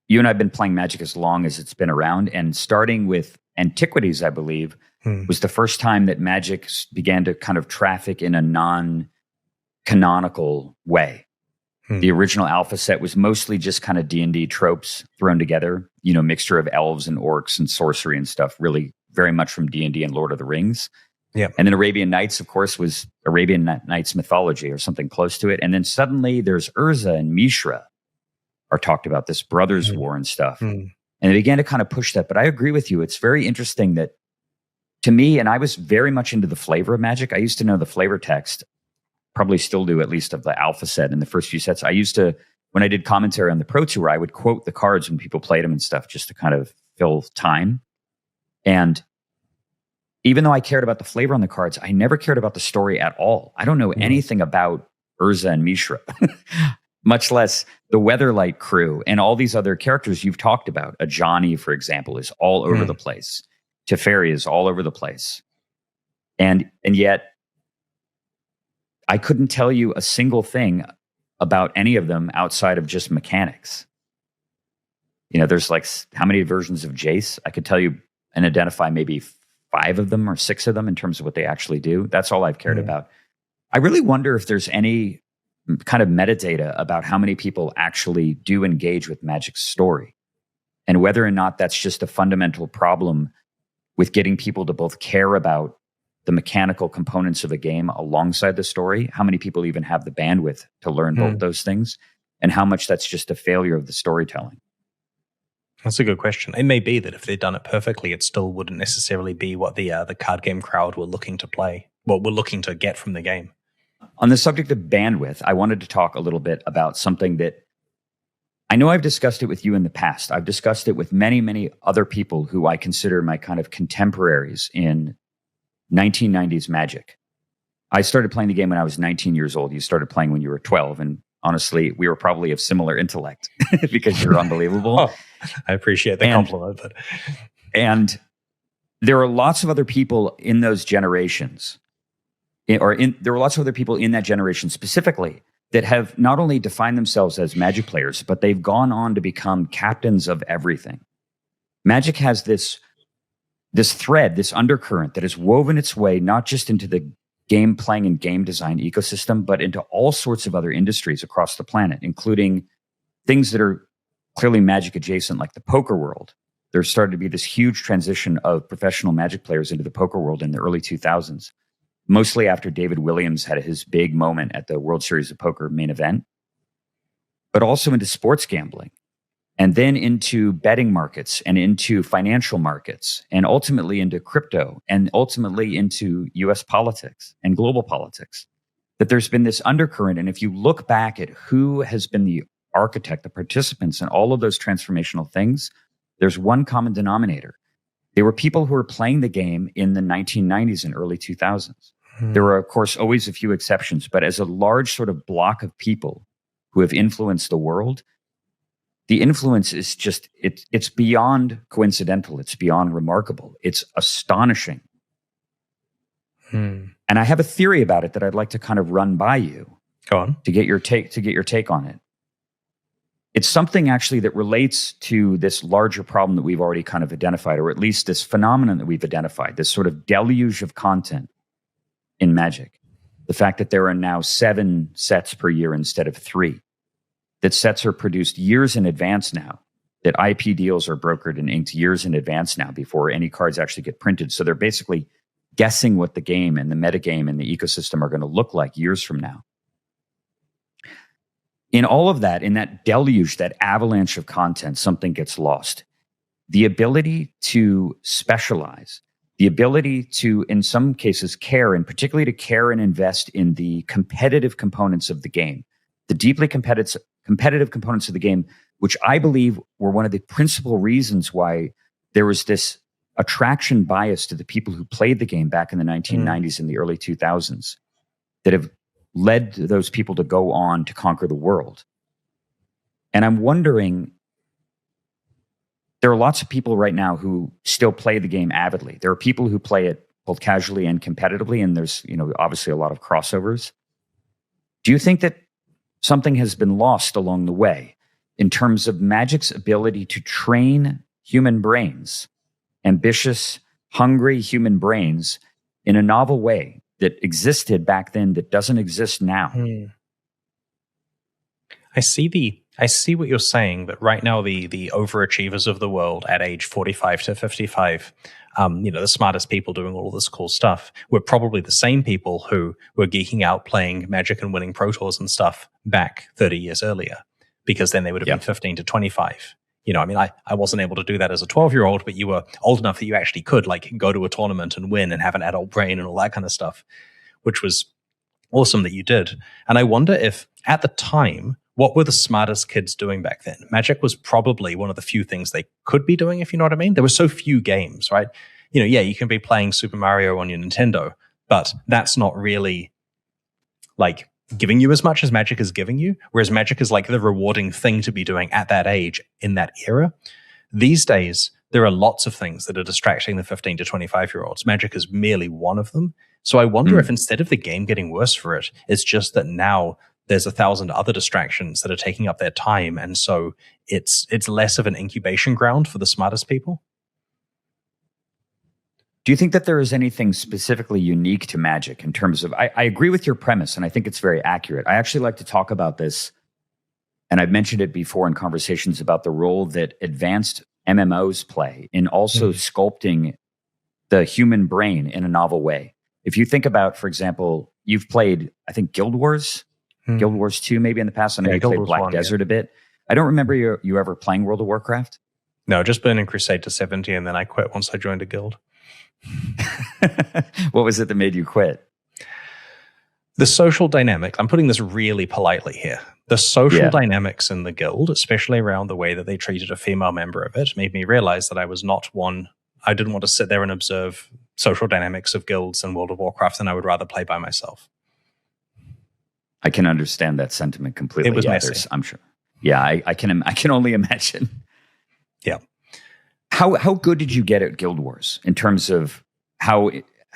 you and I have been playing Magic as long as it's been around, and starting with Antiquities, I believe, was the first time that Magic began to kind of traffic in a non-canonical way. The original alpha set was mostly just kind of D&D tropes thrown together, mixture of elves and orcs and sorcery and stuff, really very much from D&D and Lord of the Rings. Yeah. And then Arabian Nights, of course, was Arabian Nights mythology or something close to it. And then suddenly there's Urza and Mishra are talked about, this brothers' war and stuff. And they began to kind of push that. But I agree with you. It's very interesting that, to me, and I was very much into the flavor of Magic. I used to know the flavor text, probably still do, at least of the alpha set in the first few sets. I used to, when I did commentary on the Pro Tour, I would quote the cards when people played them and stuff, just to kind of fill time. And even though I cared about the flavor on the cards, I never cared about the story at all. I don't know anything about Urza and Mishra, much less the Weatherlight crew and all these other characters you've talked about. Ajani, for example, is all over the place. Teferi is all over the place. And yet, I couldn't tell you a single thing about any of them outside of just mechanics. There's like how many versions of Jace? I could tell you and identify maybe 5 of them or 6 of them in terms of what they actually do. That's all I've cared about. I really wonder if there's any kind of metadata about how many people actually do engage with Magic's story, and whether or not that's just a fundamental problem with getting people to both care about the mechanical components of a game alongside the story, how many people even have the bandwidth to learn both those things, and how much that's just a failure of the storytelling. That's a good question. It may be that if they'd done it perfectly, it still wouldn't necessarily be what the card game crowd were looking to play, what we're looking to get from the game. On the subject of bandwidth, I wanted to talk a little bit about something that I know I've discussed it with you in the past. I've discussed it with many, many other people who I consider my kind of contemporaries in 1990s Magic. I started playing the game when I was 19 years old. You started playing when you were 12. And honestly, we were probably of similar intellect because you're unbelievable. Oh, I appreciate the compliment. And there are lots of other people in those generations, there were lots of other people in that generation specifically that have not only defined themselves as Magic players, but they've gone on to become captains of everything. Magic has this thread, this undercurrent that has woven its way not just into the game playing and game design ecosystem, but into all sorts of other industries across the planet, including things that are clearly Magic adjacent, like the poker world. There started to be this huge transition of professional Magic players into the poker world in the early 2000s, mostly after David Williams had his big moment at the World Series of Poker main event, but also into sports gambling, and then into betting markets and into financial markets, and ultimately into crypto, and ultimately into US politics and global politics. That there's been this undercurrent. And if you look back at who has been the architect, the participants in all of those transformational things, there's one common denominator. They were people who were playing the game in the 1990s and early 2000s. There were, of course, always a few exceptions, but as a large sort of block of people who have influenced the world, the influence is just, it's beyond coincidental. It's beyond remarkable. It's astonishing. And I have a theory about it that I'd like to kind of run by you. Go on. To get your take on it. It's something actually that relates to this larger problem that we've already kind of identified, or at least this phenomenon that we've identified, this sort of deluge of content in Magic. The fact that there are now 7 sets per year instead of 3. That sets are produced years in advance now. That IP deals are brokered and inked years in advance now before any cards actually get printed. So they're basically guessing what the game and the metagame and the ecosystem are going to look like years from now. In all of that, in that deluge, that avalanche of content, something gets lost. The ability to specialize, the ability to, in some cases, care, and particularly to care and invest in the competitive components of the game, the deeply competitive components of the game, which I believe were one of the principal reasons why there was this attraction bias to the people who played the game back in the 1990s and the early 2000s that have led those people to go on to conquer the world. And I'm wondering, there are lots of people right now who still play the game avidly. There are people who play it both casually and competitively, and there's, obviously a lot of crossovers. Do you think that something has been lost along the way in terms of Magic's ability to train human brains, ambitious, hungry human brains, in a novel way that existed back then that doesn't exist now? I see what you're saying, but right now the overachievers of the world at age 45 to 55, the smartest people doing all this cool stuff, were probably the same people who were geeking out playing Magic and winning Pro Tours and stuff back 30 years earlier, because then they would have been 15 to 25. I wasn't able to do that as a 12-year-old, but you were old enough that you actually could go to a tournament and win and have an adult brain and all that kind of stuff, which was awesome that you did. And I wonder if at the time, what were the smartest kids doing back then? Magic was probably one of the few things they could be doing, if you know what I mean. There were so few games, right? You can be playing Super Mario on your Nintendo, but that's not really giving you as much as Magic is giving you, whereas Magic is the rewarding thing to be doing at that age in that era. These days, there are lots of things that are distracting the 15 to 25-year-olds. Magic is merely one of them. So I wonder if instead of the game getting worse for it, it's just that now there's 1,000 other distractions that are taking up their time, and so it's less of an incubation ground for the smartest people. Do you think that there is anything specifically unique to Magic in terms of, I agree with your premise, and I think it's very accurate. I actually like to talk about this, and I've mentioned it before in conversations about the role that advanced MMOs play in also sculpting the human brain in a novel way. If you think about, for example, you've played, I think, Guild Wars 2 maybe in the past. I know you played Black Desert a bit. I don't remember you ever playing World of Warcraft. No, just Burning Crusade to 70, and then I quit once I joined a guild. What was it that made you quit? The social dynamic, I'm putting this really politely here. The social dynamics in the guild, especially around the way that they treated a female member of it, made me realize that I was not one. I didn't want to sit there and observe social dynamics of guilds in World of Warcraft, and I would rather play by myself. I can understand that sentiment completely. It was messy. I'm sure. Yeah, I can only imagine. Yeah. How good did you get at Guild Wars in terms of how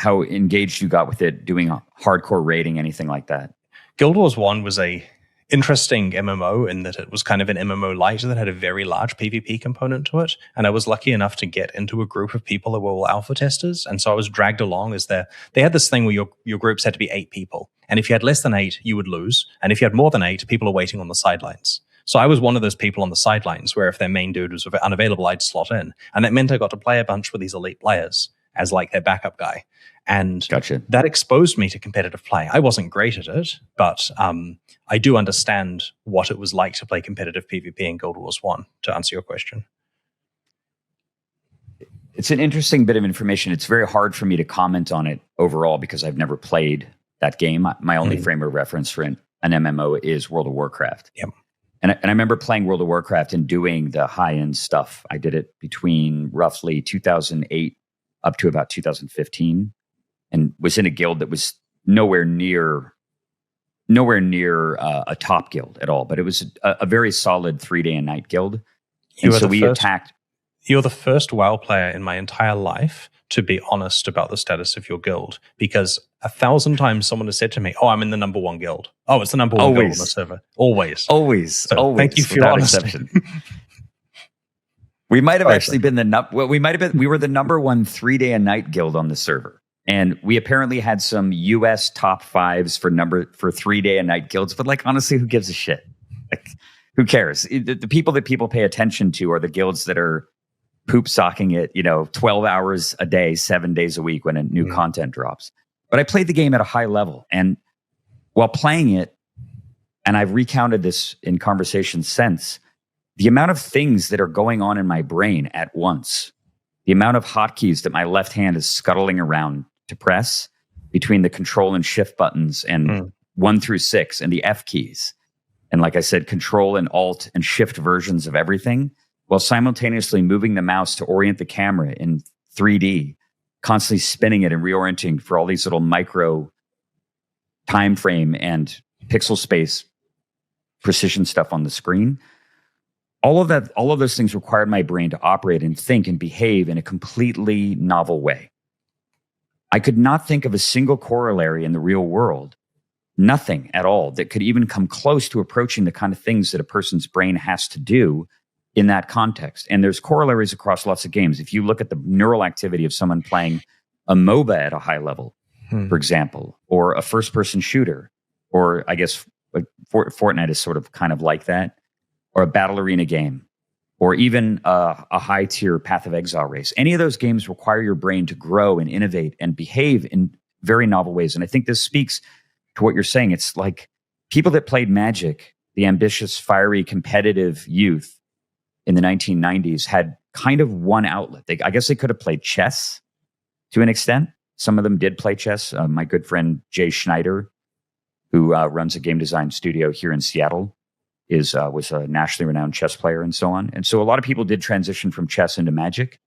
engaged you got with it, doing a hardcore raiding, anything like that? Guild Wars 1 was a interesting MMO in that it was kind of an MMO light that had a very large PvP component to it. And I was lucky enough to get into a group of people that were all alpha testers. And so I was dragged along as they had this thing where your groups had to be 8 people. And if you had less than 8, you would lose. And if you had more than 8, people are waiting on the sidelines. So I was one of those people on the sidelines where if their main dude was unavailable, I'd slot in. And that meant I got to play a bunch with these elite players as their backup guy. And that exposed me to competitive play. I wasn't great at it, but I do understand what it was like to play competitive PvP in Guild Wars 1, to answer your question. It's an interesting bit of information. It's very hard for me to comment on it overall because I've never played that game. My only frame of reference for an MMO is World of Warcraft. Yep. And I remember playing World of Warcraft and doing the high-end stuff. I did it between roughly 2008 up to about 2015, and was in a guild that was nowhere near a top guild at all. But it was a very solid 3-day and night guild. And so we attacked. You're the first WoW player in my entire life to be honest about the status of your guild, because 1,000 times someone has said to me, "Oh, I'm in the number 1 guild. Oh, it's the number 1 guild on the server." Always. So thank you for your honesty. We might have actually been we were the number 1 3-day and night guild on the server. And we apparently had some US top 5s for 3-day and night guilds, but honestly, who gives a shit? Who cares? The people that people pay attention to are the guilds that are poop socking it, 12 hours a day, 7 days a week when a new content drops. But I played the game at a high level. And while playing it, and I've recounted this in conversations since, the amount of things that are going on in my brain at once, the amount of hotkeys that my left hand is scuttling around to press between the control and shift buttons and 1 through 6 and the F keys. And like I said, control and alt and shift versions of everything, while simultaneously moving the mouse to orient the camera in 3D, constantly spinning it and reorienting for all these little micro time frame and pixel space precision stuff on the screen. all of those things required my brain to operate and think and behave in a completely novel way. I could not think of a single corollary in the real world, nothing at all, that could even come close to approaching the kind of things that a person's brain has to do in that context. And there's corollaries across lots of games. If you look at the neural activity of someone playing a MOBA at a high level, for example, or a first-person shooter, or I guess Fortnite is sort of kind of like that, or a battle arena game, or even a high-tier Path of Exile race. Any of those games require your brain to grow and innovate and behave in very novel ways. And I think this speaks to what you're saying. It's like people that played Magic, the ambitious, fiery, competitive youth in the 1990s, had kind of one outlet. I guess they could have played chess to an extent. Some of them did play chess. My good friend Jay Schneider, who runs a game design studio here in Seattle, was a nationally renowned chess player and so on. And so a lot of people did transition from chess into Magic.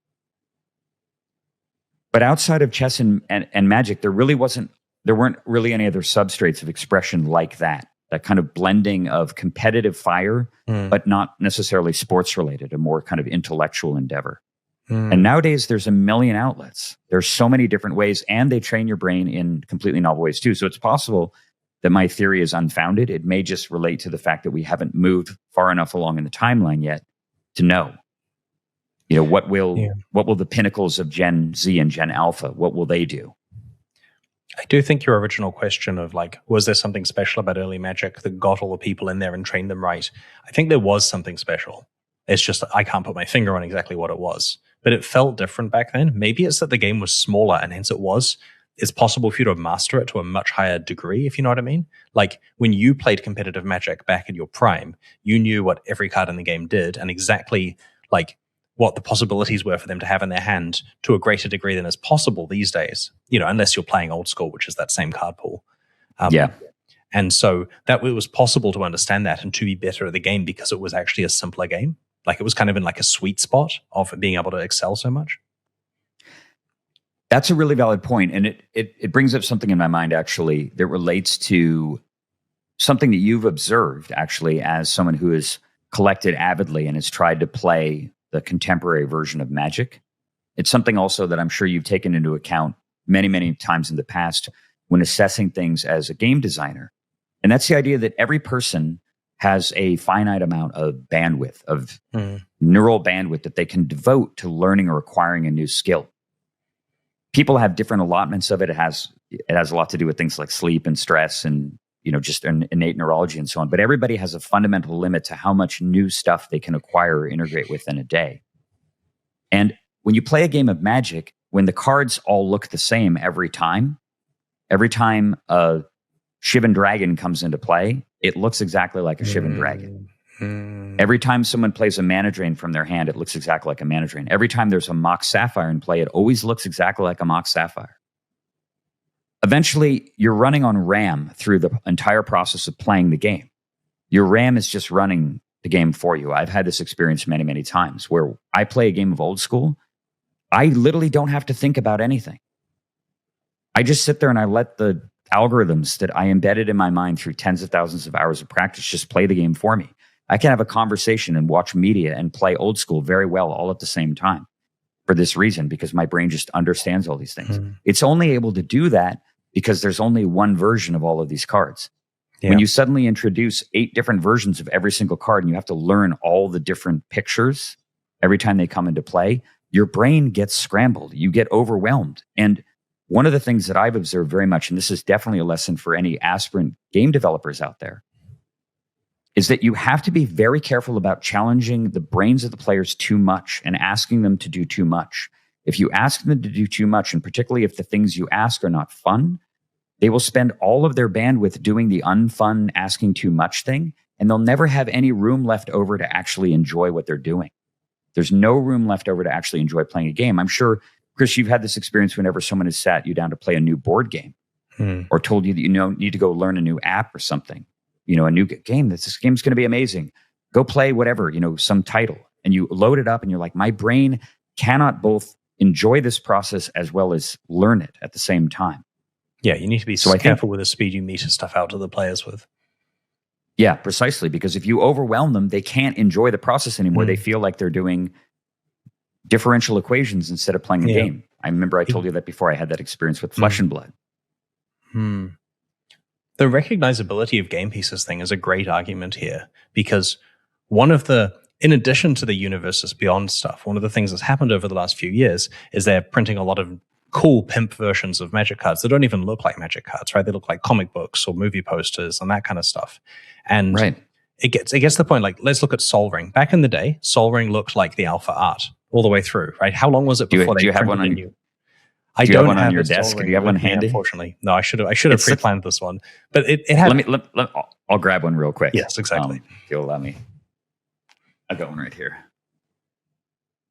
But outside of chess and Magic, there weren't really any other substrates of expression like that kind of blending of competitive fire, but not necessarily sports related, a more kind of intellectual endeavor. And nowadays there's a million outlets. There's so many different ways, and they train your brain in completely novel ways too. So it's possible that my theory is unfounded. It may just relate to the fact that we haven't moved far enough along in the timeline yet to know. What will the pinnacles of Gen Z and Gen Alpha, what will they do? I do think your original question of was there something special about early Magic that got all the people in there and trained them right? I think there was something special. It's just I can't put my finger on exactly what it was. But it felt different back then. Maybe it's that the game was smaller and hence it's possible for you to master it to a much higher degree, if you know what I mean. Like when you played competitive Magic back in your prime, you knew what every card in the game did and exactly what the possibilities were for them to have in their hand to a greater degree than is possible these days, unless you're playing old school, which is that same card pool. And so that it was possible to understand that and to be better at the game because it was actually a simpler game. It was kind of in a sweet spot of being able to excel so much. That's a really valid point. And it brings up something in my mind, actually, that relates to something that you've observed, actually, as someone who has collected avidly and has tried to play the contemporary version of Magic. It's something also that I'm sure you've taken into account many, many times in the past when assessing things as a game designer. And that's the idea that every person has a finite amount of bandwidth, of neural bandwidth that they can devote to learning or acquiring a new skill. People have different allotments of it. It has a lot to do with things like sleep and stress and just an innate neurology and so on. But everybody has a fundamental limit to how much new stuff they can acquire or integrate within a day. And when you play a game of Magic, when the cards all look the same every time a Shivan Dragon comes into play, it looks exactly like a Shivan Dragon. Every time someone plays a Mana Drain from their hand, it looks exactly like a Mana Drain. Every time there's a Mox Sapphire in play, it always looks exactly like a Mox Sapphire. Eventually, you're running on RAM through the entire process of playing the game. Your RAM is just running the game for you. I've had this experience many, many times where I play a game of old school. I literally don't have to think about anything. I just sit there and I let the algorithms that I embedded in my mind through tens of thousands of hours of practice just play the game for me. I can have a conversation and watch media and play old school very well all at the same time for this reason, because my brain just understands all these things. It's only able to do that because there's only one version of all of these cards. Yeah. When you suddenly introduce 8 different versions of every single card and you have to learn all the different pictures every time they come into play, your brain gets scrambled. You get overwhelmed. And one of the things that I've observed very much, and this is definitely a lesson for any aspirant game developers out there, is that you have to be very careful about challenging the brains of the players too much and asking them to do too much. If you ask them to do too much, and particularly if the things you ask are not fun, they will spend all of their bandwidth doing the unfun, asking too much thing, and they'll never have any room left over to actually enjoy what they're doing. There's no room left over to actually enjoy playing a game. I'm sure, Chris, you've had this experience whenever someone has sat you down to play a new board game or told you that you need to go learn a new app or something, a new game. This game's going to be amazing. Go play whatever, some title. And you load it up and you're like, my brain cannot both enjoy this process as well as learn it at the same time. Yeah, you need to be careful with the speed you meter stuff out to the players with. Yeah, precisely. Because if you overwhelm them, they can't enjoy the process anymore. They feel like they're doing differential equations instead of playing a game. I remember I told you that before. I had that experience with Flesh and Blood. The recognizability of game pieces thing is a great argument here, because one of the, in addition to the Universes Beyond stuff, one of the things that's happened over the last few years is they're printing a lot of cool pimp versions of Magic cards that don't even look like Magic cards, right? They look like comic books or movie posters and that kind of stuff. And it gets to the point, like, let's look at Sol Ring. Back in the day, Sol Ring looked like the alpha art all the way through, right? How long was it before do you have one on you? I don't have on your desk. Do you have one handy? Unfortunately, no. I should have pre-planned this one, but it had. I'll grab one real quick. Yes, exactly. If you'll allow me. I've got one right here.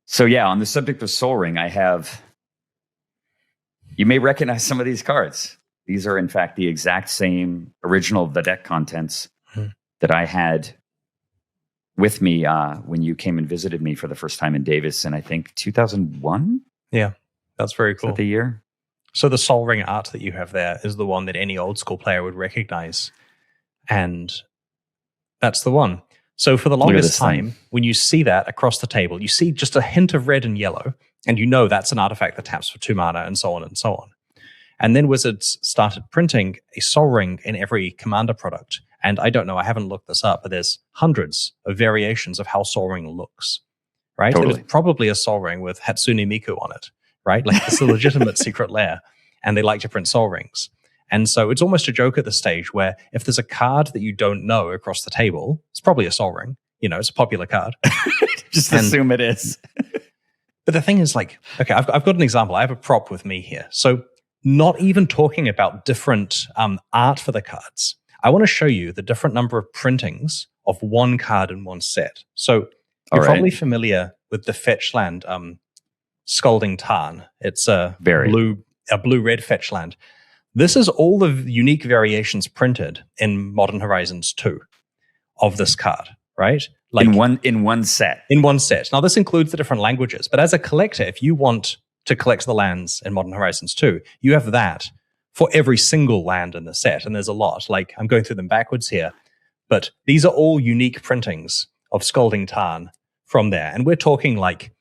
So yeah, on the subject of Sol Ring, I have. You may recognize some of these cards. These are in fact the exact same original the deck contents that I had with me when you came and visited me for the first time in Davis in I think 2001. Yeah. That's very cool. Is that the year? So the Sol Ring art that you have there is the one that any old school player would recognize. And that's the one. So for the longest time, when you see that across the table, you see just a hint of red and yellow, and you know that's an artifact that taps for 2 mana and so on and so on. And then Wizards started printing a Sol Ring in every Commander product. And I don't know, I haven't looked this up, but there's hundreds of variations of how Sol Ring looks, right? Totally. There's probably a Sol Ring with Hatsune Miku on it. Right? Like it's a legitimate secret lair, and they like to print Sol Rings. And so it's almost a joke at the stage where if there's a card that you don't know across the table, it's probably a Sol Ring. You know, it's a popular card. Just assume it is. But the thing is, like, okay, I've got an example. I have a prop with me here. So not even talking about different art for the cards, I want to show you the different number of printings of one card in one set. So you're probably familiar with the fetch land Scalding Tarn. It's a blue-red fetch land. This is all the unique variations printed in Modern Horizons 2 of this card, right? Like in one set. In one set. Now, this includes the different languages, but as a collector, if you want to collect the lands in Modern Horizons 2, you have that for every single land in the set, and there's a lot. Like, I'm going through them backwards here, but these are all unique printings of Scalding Tarn from there, and we're talking like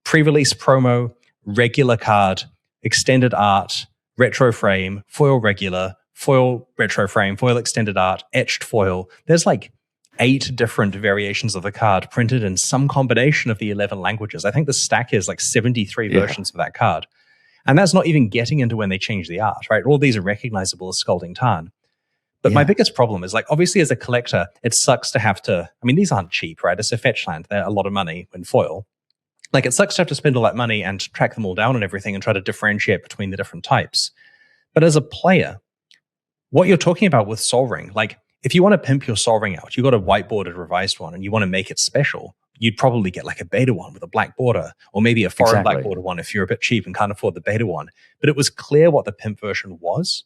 pre-release promo, regular card, extended art, retro frame, foil regular, foil retro frame, foil extended art, etched foil. There's like 8 different variations of the card printed in some combination of the 11 languages. I think the stack is like 73 versions of that card. And that's not even getting into when they change the art, right? All these are recognizable as Scalding Tarn. But my biggest problem is, like, obviously as a collector, it sucks to have to, I mean, these aren't cheap, right? It's a fetch land. They're a lot of money in foil. Like, it sucks to have to spend all that money and track them all down and everything and try to differentiate between the different types. But as a player, what you're talking about with Sol Ring, like, if you want to pimp your Sol Ring out, you got a whiteboarded revised one and you want to make it special, you'd probably get like a beta one with a black border, or maybe a foreign black border one if you're a bit cheap and can't afford the beta one. But it was clear what the pimp version was.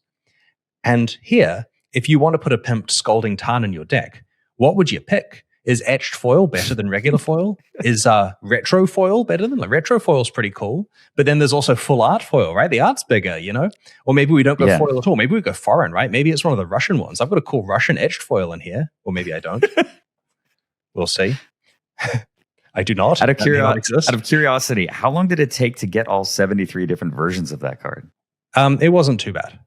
And here, if you want to put a pimped Scalding Tarn in your deck, what would you pick? Is etched foil better than regular foil? Is retro foil better than, like, retro foil's pretty cool, but then there's also full art foil, right? The art's bigger, you know? Or maybe we don't go foil at all. Maybe we go foreign, right? Maybe it's one of the Russian ones. I've got a cool Russian etched foil in here, or maybe I don't. We'll see. I do not. Out of curiosity, how long did it take to get all 73 different versions of that card? It wasn't too bad.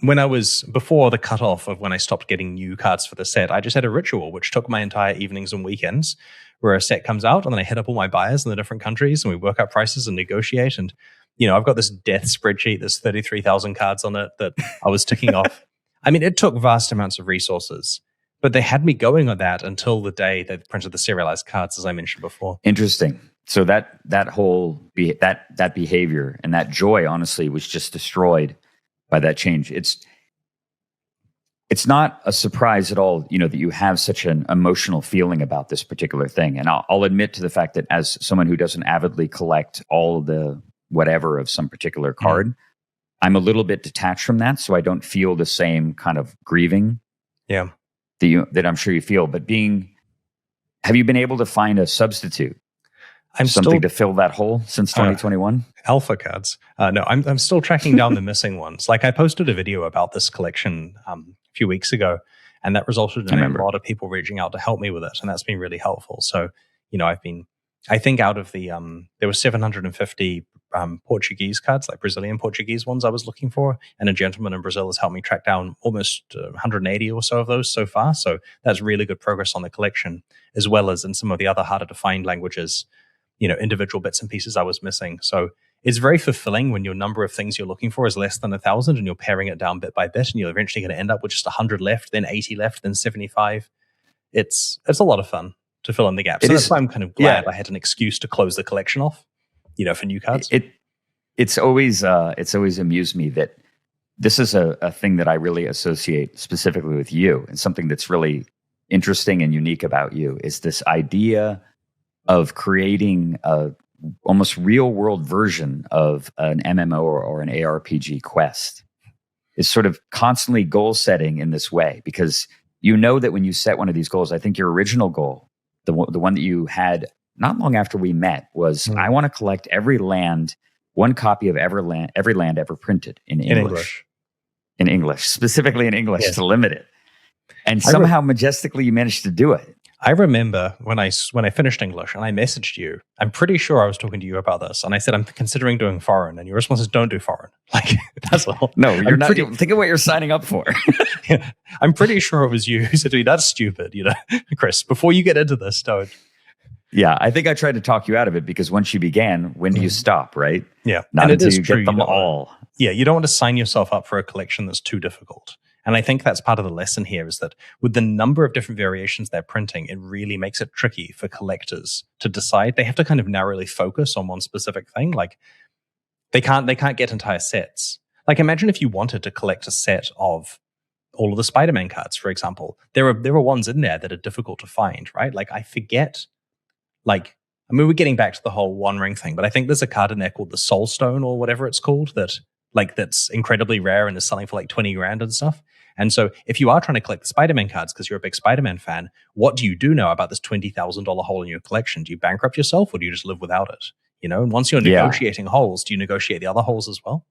When I was, before the cutoff of when I stopped getting new cards for the set, I just had a ritual, which took my entire evenings and weekends, where a set comes out and then I hit up all my buyers in the different countries and we work out prices and negotiate. And, you know, I've got this death spreadsheet, there's 33,000 cards on it that I was ticking off. I mean, it took vast amounts of resources, but they had me going on that until the day they printed the serialized cards, as I mentioned before. Interesting. So that whole that behavior and that joy, honestly, was just destroyed by that change. It's not a surprise at all, you know, that you have such an emotional feeling about this particular thing. And I'll admit to the fact that as someone who doesn't avidly collect all the whatever of some particular card, I'm a little bit detached from that, so I don't feel the same kind of grieving. Yeah. That I'm sure you feel. But have you been able to find a substitute? Something to fill that hole since 2021? Alpha cards. No, I'm still tracking down the missing ones. Like, I posted a video about this collection a few weeks ago, And that resulted I in a remember. lot of people reaching out to help me with it. And that's been really helpful. So, I think out of the, there were 750 Portuguese cards, like Brazilian Portuguese ones I was looking for. And a gentleman in Brazil has helped me track down almost 180 or so of those so far. So that's really good progress on the collection, as well as in some of the other harder to find languages, individual bits and pieces I was missing. So it's very fulfilling when your number of things you're looking for is less than 1,000 and you're paring it down bit by bit, and you're eventually going to end up with just 100 left, then 80 left, then 75. It's a lot of fun to fill in the gaps. So that's why I'm kind of glad I had an excuse to close the collection off, for new cards. It's always amused me that this is a thing that I really associate specifically with you, and something that's really interesting and unique about you is this idea of creating a almost real world version of an MMO or an ARPG quest. Is sort of constantly goal setting in this way, because that when you set one of these goals, I think your original goal, the one that you had not long after we met, was I want to collect every land, one copy of every land ever printed in English. In English, specifically in English, to limit it. And somehow majestically you managed to do it. I remember when I finished English and I messaged you, I'm pretty sure I was talking to you about this, and I said, I'm considering doing foreign, and your response is, don't do foreign. Like, that's all. No, you're not. Think of what you're signing up for. Yeah, I'm pretty sure it was you who said to me, that's stupid, Chris, before you get into this, don't. Yeah, I think I tried to talk you out of it, because once you began, when do you stop, right? Yeah. Not until you get them all. Yeah, you don't want to sign yourself up for a collection that's too difficult. And I think that's part of the lesson here, is that with the number of different variations they're printing, it really makes it tricky for collectors to decide. They have to kind of narrowly focus on one specific thing. Like, they can't get entire sets. Like, imagine if you wanted to collect a set of all of the Spider-Man cards, for example. There are ones in there that are difficult to find, right? Like, I forget, we're getting back to the whole One Ring thing, but I think there's a card in there called the Soul Stone or whatever it's called that's incredibly rare and is selling for like 20 grand and stuff. And so if you are trying to collect the Spider-Man cards because you're a big Spider-Man fan, what do you do now about this $20,000 hole in your collection? Do you bankrupt yourself, or do you just live without it? And once you're negotiating holes, do you negotiate the other holes as well?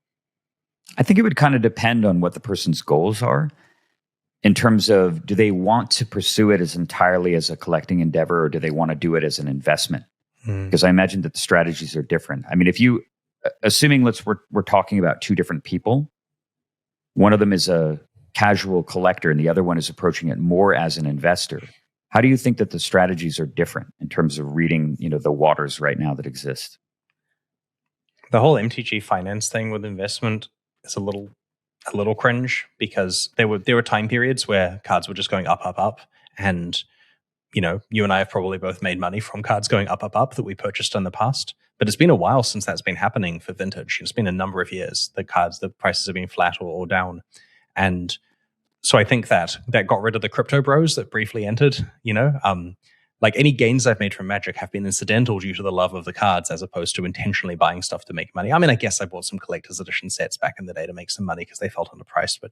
I think it would kind of depend on what the person's goals are, in terms of, do they want to pursue it as entirely as a collecting endeavor, or do they want to do it as an investment? Because I imagine that the strategies are different. I mean, if you, assuming we're talking about two different people, one of them is a casual collector and the other one is approaching it more as an investor. How do you think that the strategies are different in terms of reading, the waters right now that exist? The whole MTG finance thing with investment is a little cringe, because there were time periods where cards were just going up, up, up, and you and I have probably both made money from cards going up, up, up that we purchased in the past. But it's been a while since that's been happening for vintage. It's been a number of years. The prices have been flat or down. And so I think that got rid of the crypto bros that briefly entered, like any gains I've made from Magic have been incidental due to the love of the cards, as opposed to intentionally buying stuff to make money. I mean, I guess I bought some collector's edition sets back in the day to make some money because they felt underpriced. But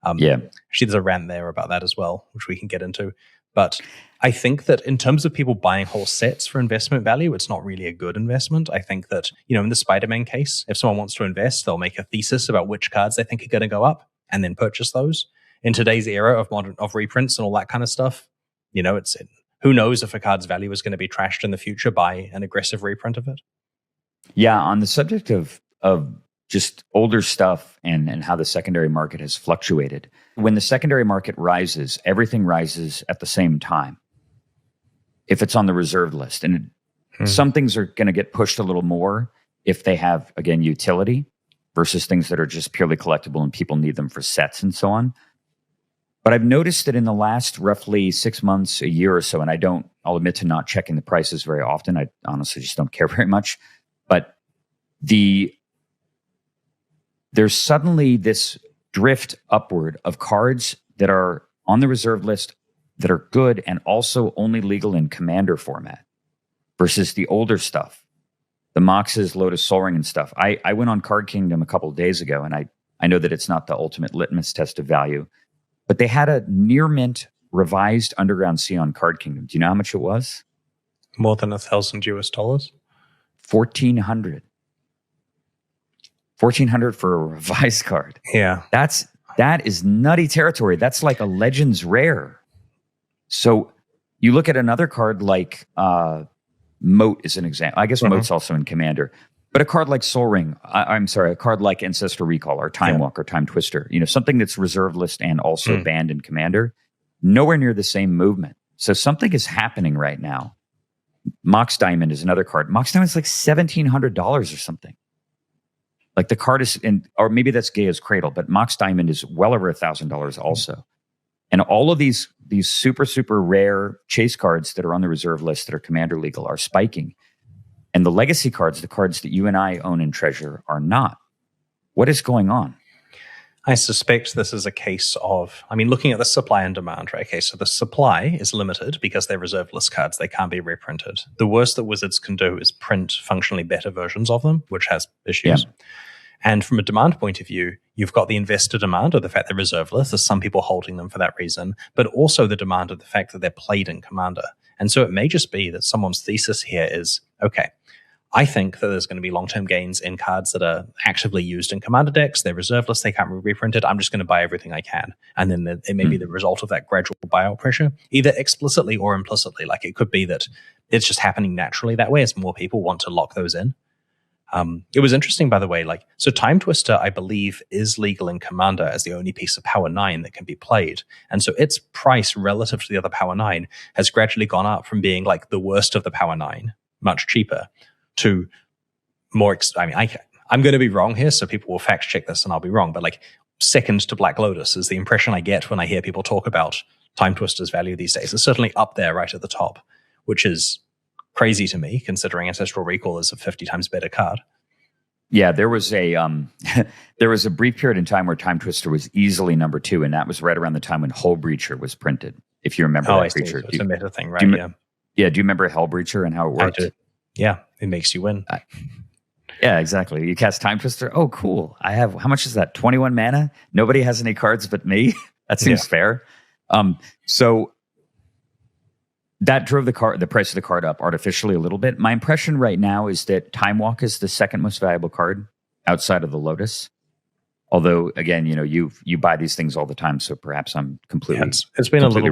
actually there's a rant there about that as well, which we can get into. But I think that in terms of people buying whole sets for investment value, it's not really a good investment. I think that, in the Spider-Man case, if someone wants to invest, they'll make a thesis about which cards they think are going to go up and then purchase those. In today's era of reprints and all that kind of stuff, who knows if a card's value is going to be trashed in the future by an aggressive reprint of it? Yeah, on the subject of just older stuff and how the secondary market has fluctuated. When the secondary market rises, everything rises at the same time, if it's on the reserved list. And some things are going to get pushed a little more if they have, again, utility, versus things that are just purely collectible and people need them for sets and so on. But I've noticed that in the last roughly 6 months, a year or so, and I'll admit to not checking the prices very often. I honestly just don't care very much. But there's suddenly this drift upward of cards that are on the reserve list that are good and also only legal in Commander format, versus the older stuff, the Moxes, Lotus, Sol Ring and stuff. I went on Card Kingdom a couple of days ago, and I know that it's not the ultimate litmus test of value, but they had a near mint revised Underground Sea on Card Kingdom. Do you know how much it was? More than $1,000 US. $1,400. $1,400 for a revised card. Yeah. That's That is nutty territory. That's like a Legends rare. So you look at another card like Moat is an example. I guess Moat's also in Commander. But a card like Soul Ring, a card like Ancestral Recall or Time Walk or Time Twister, something that's reserve list and also banned in Commander, nowhere near the same movement. So something is happening right now. Mox Diamond is another card. Mox Diamond is like $1,700 or something. Like the card is, or maybe that's Gaia's Cradle, but Mox Diamond is well over $1,000 also. And all of these super, super rare chase cards that are on the reserve list that are Commander legal are spiking. And the legacy cards, the cards that you and I own and treasure, are not. What is going on? I suspect this is a case of, looking at the supply and demand, right? Okay, so the supply is limited because they're reserve list cards. They can't be reprinted. The worst that Wizards can do is print functionally better versions of them, which has issues. Yeah. And from a demand point of view, you've got the investor demand of the fact they're reserve list. There's some people holding them for that reason, but also the demand of the fact that they're played in Commander. And so it may just be that someone's thesis here is, okay, I think that there's going to be long-term gains in cards that are actively used in Commander decks. They're reserve list. They can't be reprinted. I'm just going to buy everything I can. And then it may be the result of that gradual buyout pressure, either explicitly or implicitly. Like it could be that it's just happening naturally that way as more people want to lock those in. It was interesting, by the way, so Time Twister, I believe, is legal in Commander as the only piece of Power 9 that can be played. And so its price relative to the other Power 9 has gradually gone up from being like the worst of the Power 9, much cheaper, to more, I'm going to be wrong here, so people will fact check this and I'll be wrong, but second to Black Lotus is the impression I get when I hear people talk about Time Twister's value these days. It's certainly up there right at the top, which is crazy to me, considering Ancestral Recall is a 50 times better card. Yeah, there was a brief period in time where Time Twister was easily number 2, and that was right around the time when Hull Breacher was printed. If you remember that creature, so it's a meta thing, right? Do you remember Hull Breacher and how it worked? I do. Yeah, it makes you win. Yeah, exactly. You cast Time Twister. Oh, cool. How much is that? 21 mana? Nobody has any cards but me. That seems fair. So that drove the price of the card up artificially a little bit. My impression right now is that Time Walk is the second most valuable card outside of the Lotus. Although, again, you buy these things all the time, so perhaps I'm completely. Yeah, it's been a little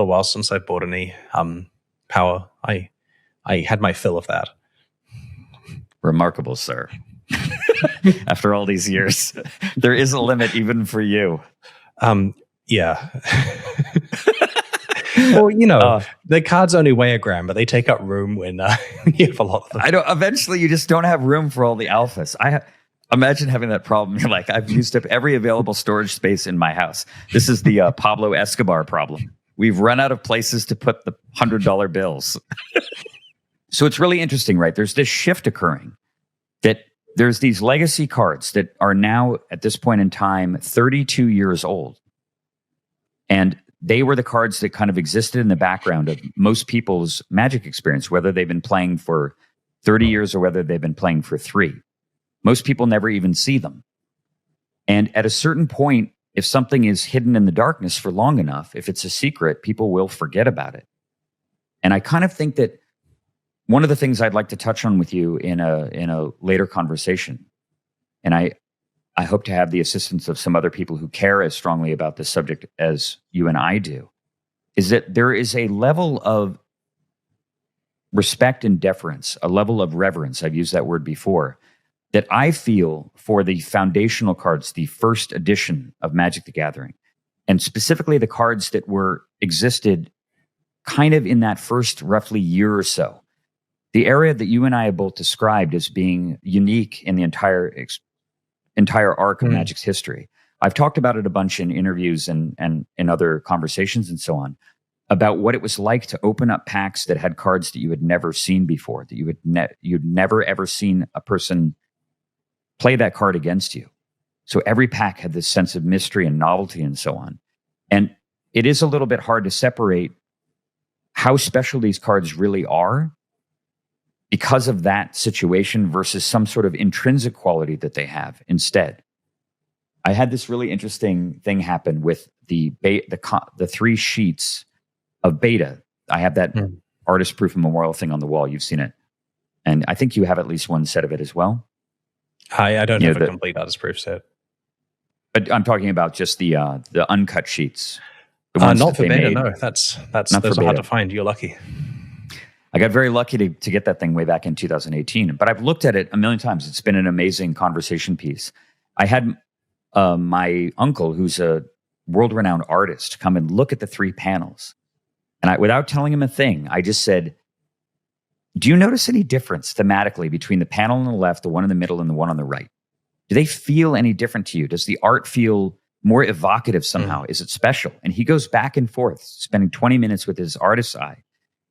while since I've bought any power. I had my fill of that. Remarkable, sir. After all these years, there is a limit even for you. Yeah. Well, the cards only weigh a gram, but they take up room when you have a lot of them. I know. Eventually, you just don't have room for all the alphas. Imagine having that problem. You're like, I've used up every available storage space in my house. This is the Pablo Escobar problem. We've run out of places to put the $100 bills. So it's really interesting, right? There's this shift occurring that there's these legacy cards that are now, at this point in time, 32 years old. And they were the cards that kind of existed in the background of most people's Magic experience, whether they've been playing for 30 years or whether they've been playing for 3. Most people never even see them. And at a certain point, if something is hidden in the darkness for long enough, if it's a secret, people will forget about it. And I kind of think that one of the things I'd like to touch on with you in a later conversation, and I hope to have the assistance of some other people who care as strongly about this subject as you and I do, is that there is a level of respect and deference, a level of reverence, I've used that word before, that I feel for the foundational cards, the first edition of Magic the Gathering, and specifically the cards that existed kind of in that first roughly year or so. The area that you and I have both described as being unique in the entire arc of Magic's history. I've talked about it a bunch in interviews and in other conversations and so on, about what it was like to open up packs that had cards that you had never seen before, that you'd never ever seen a person play that card against you. So every pack had this sense of mystery and novelty and so on. And it is a little bit hard to separate how special these cards really are because of that situation versus some sort of intrinsic quality that they have instead. I had this really interesting thing happen with the 3 sheets of beta. I have that artist proof and memorial thing on the wall. You've seen it. And I think you have at least one set of it as well. I don't have a complete artist proof set. But I'm talking about just the uncut sheets. The Not for beta, no. Those are hard to find. You're lucky. I got very lucky to get that thing way back in 2018. But I've looked at it a million times. It's been an amazing conversation piece. I had my uncle, who's a world-renowned artist, come and look at the 3 panels. And without telling him a thing, I just said, do you notice any difference thematically between the panel on the left, the one in the middle, and the one on the right? Do they feel any different to you? Does the art feel more evocative somehow? Is it special? And he goes back and forth, spending 20 minutes with his artist's eye.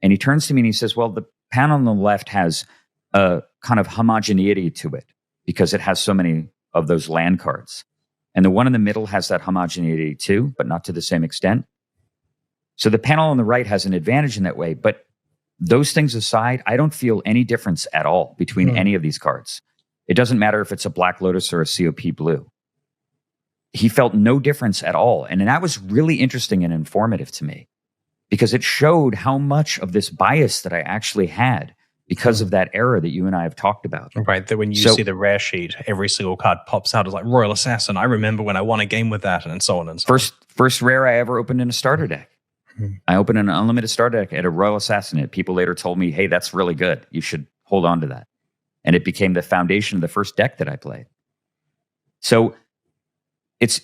And he turns to me and he says, well, the panel on the left has a kind of homogeneity to it because it has so many of those land cards. And the one in the middle has that homogeneity too, but not to the same extent. So the panel on the right has an advantage in that way. But those things aside, I don't feel any difference at all between any of these cards. It doesn't matter if it's a Black Lotus or a COP Blue. He felt no difference at all. And that was really interesting and informative to me because it showed how much of this bias that I actually had because of that error that you and I have talked about. Right, that when you see the rare sheet, every single card pops out as like Royal Assassin. I remember when I won a game with that, and so on and so on. First rare I ever opened in a starter deck. I opened an unlimited starter deck at a Royal Assassin. People later told me, hey, that's really good. You should hold on to that. And it became the foundation of the first deck that I played. So it's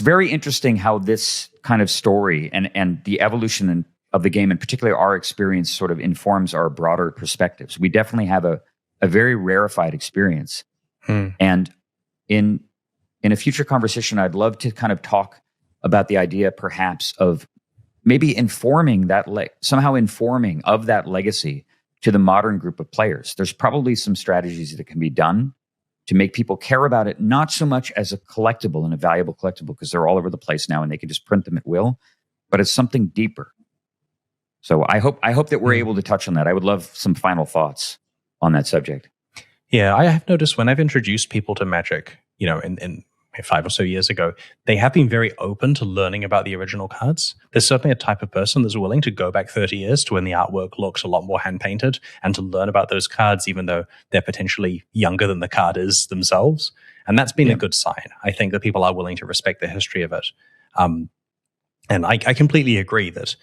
very interesting how this kind of story and the evolution of the game, and particularly our experience, sort of informs our broader perspectives. We definitely have a very rarefied experience. And in a future conversation, I'd love to kind of talk about the idea perhaps of maybe informing that, somehow informing of that legacy to the modern group of players. There's probably some strategies that can be done to make people care about it, not so much as a collectible and a valuable collectible, because they're all over the place now and they can just print them at will, but it's something deeper. So I hope that we're able to touch on that. I would love some final thoughts on that subject. Yeah, I have noticed when I've introduced people to Magic, in 5 or so years ago, they have been very open to learning about the original cards. There's certainly a type of person that's willing to go back 30 years to when the artwork looks a lot more hand-painted and to learn about those cards, even though they're potentially younger than the card is themselves. And that's been a good sign. I think that people are willing to respect the history of it. And I completely agree that,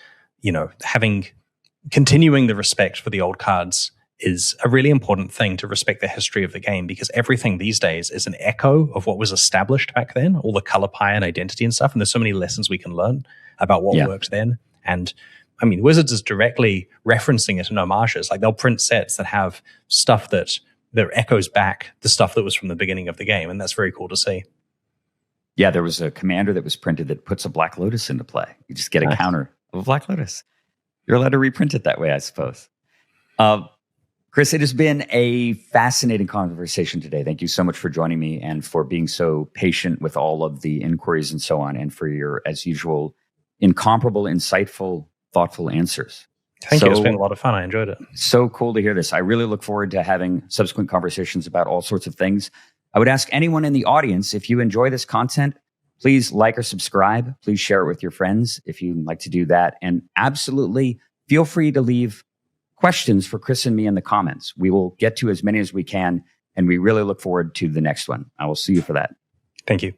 continuing the respect for the old cards is a really important thing, to respect the history of the game, because everything these days is an echo of what was established back then, all the color pie and identity and stuff. And there's so many lessons we can learn about what worked then. And I mean, Wizards is directly referencing it in homages. Like they'll print sets that have stuff that echoes back the stuff that was from the beginning of the game. And that's very cool to see. Yeah, there was a commander that was printed that puts a Black Lotus into play. You just get a counter of a Black Lotus. You're allowed to reprint it that way, I suppose. Chris, it has been a fascinating conversation today. Thank you so much for joining me and for being so patient with all of the inquiries and so on, and for your, as usual, incomparable, insightful, thoughtful answers. Thank you. It's been a lot of fun. I enjoyed it. So cool to hear this. I really look forward to having subsequent conversations about all sorts of things. I would ask anyone in the audience, if you enjoy this content, please like or subscribe. Please share it with your friends if you'd like to do that. And absolutely feel free to leave questions for Chris and me in the comments. We will get to as many as we can, and we really look forward to the next one. I will see you for that. Thank you.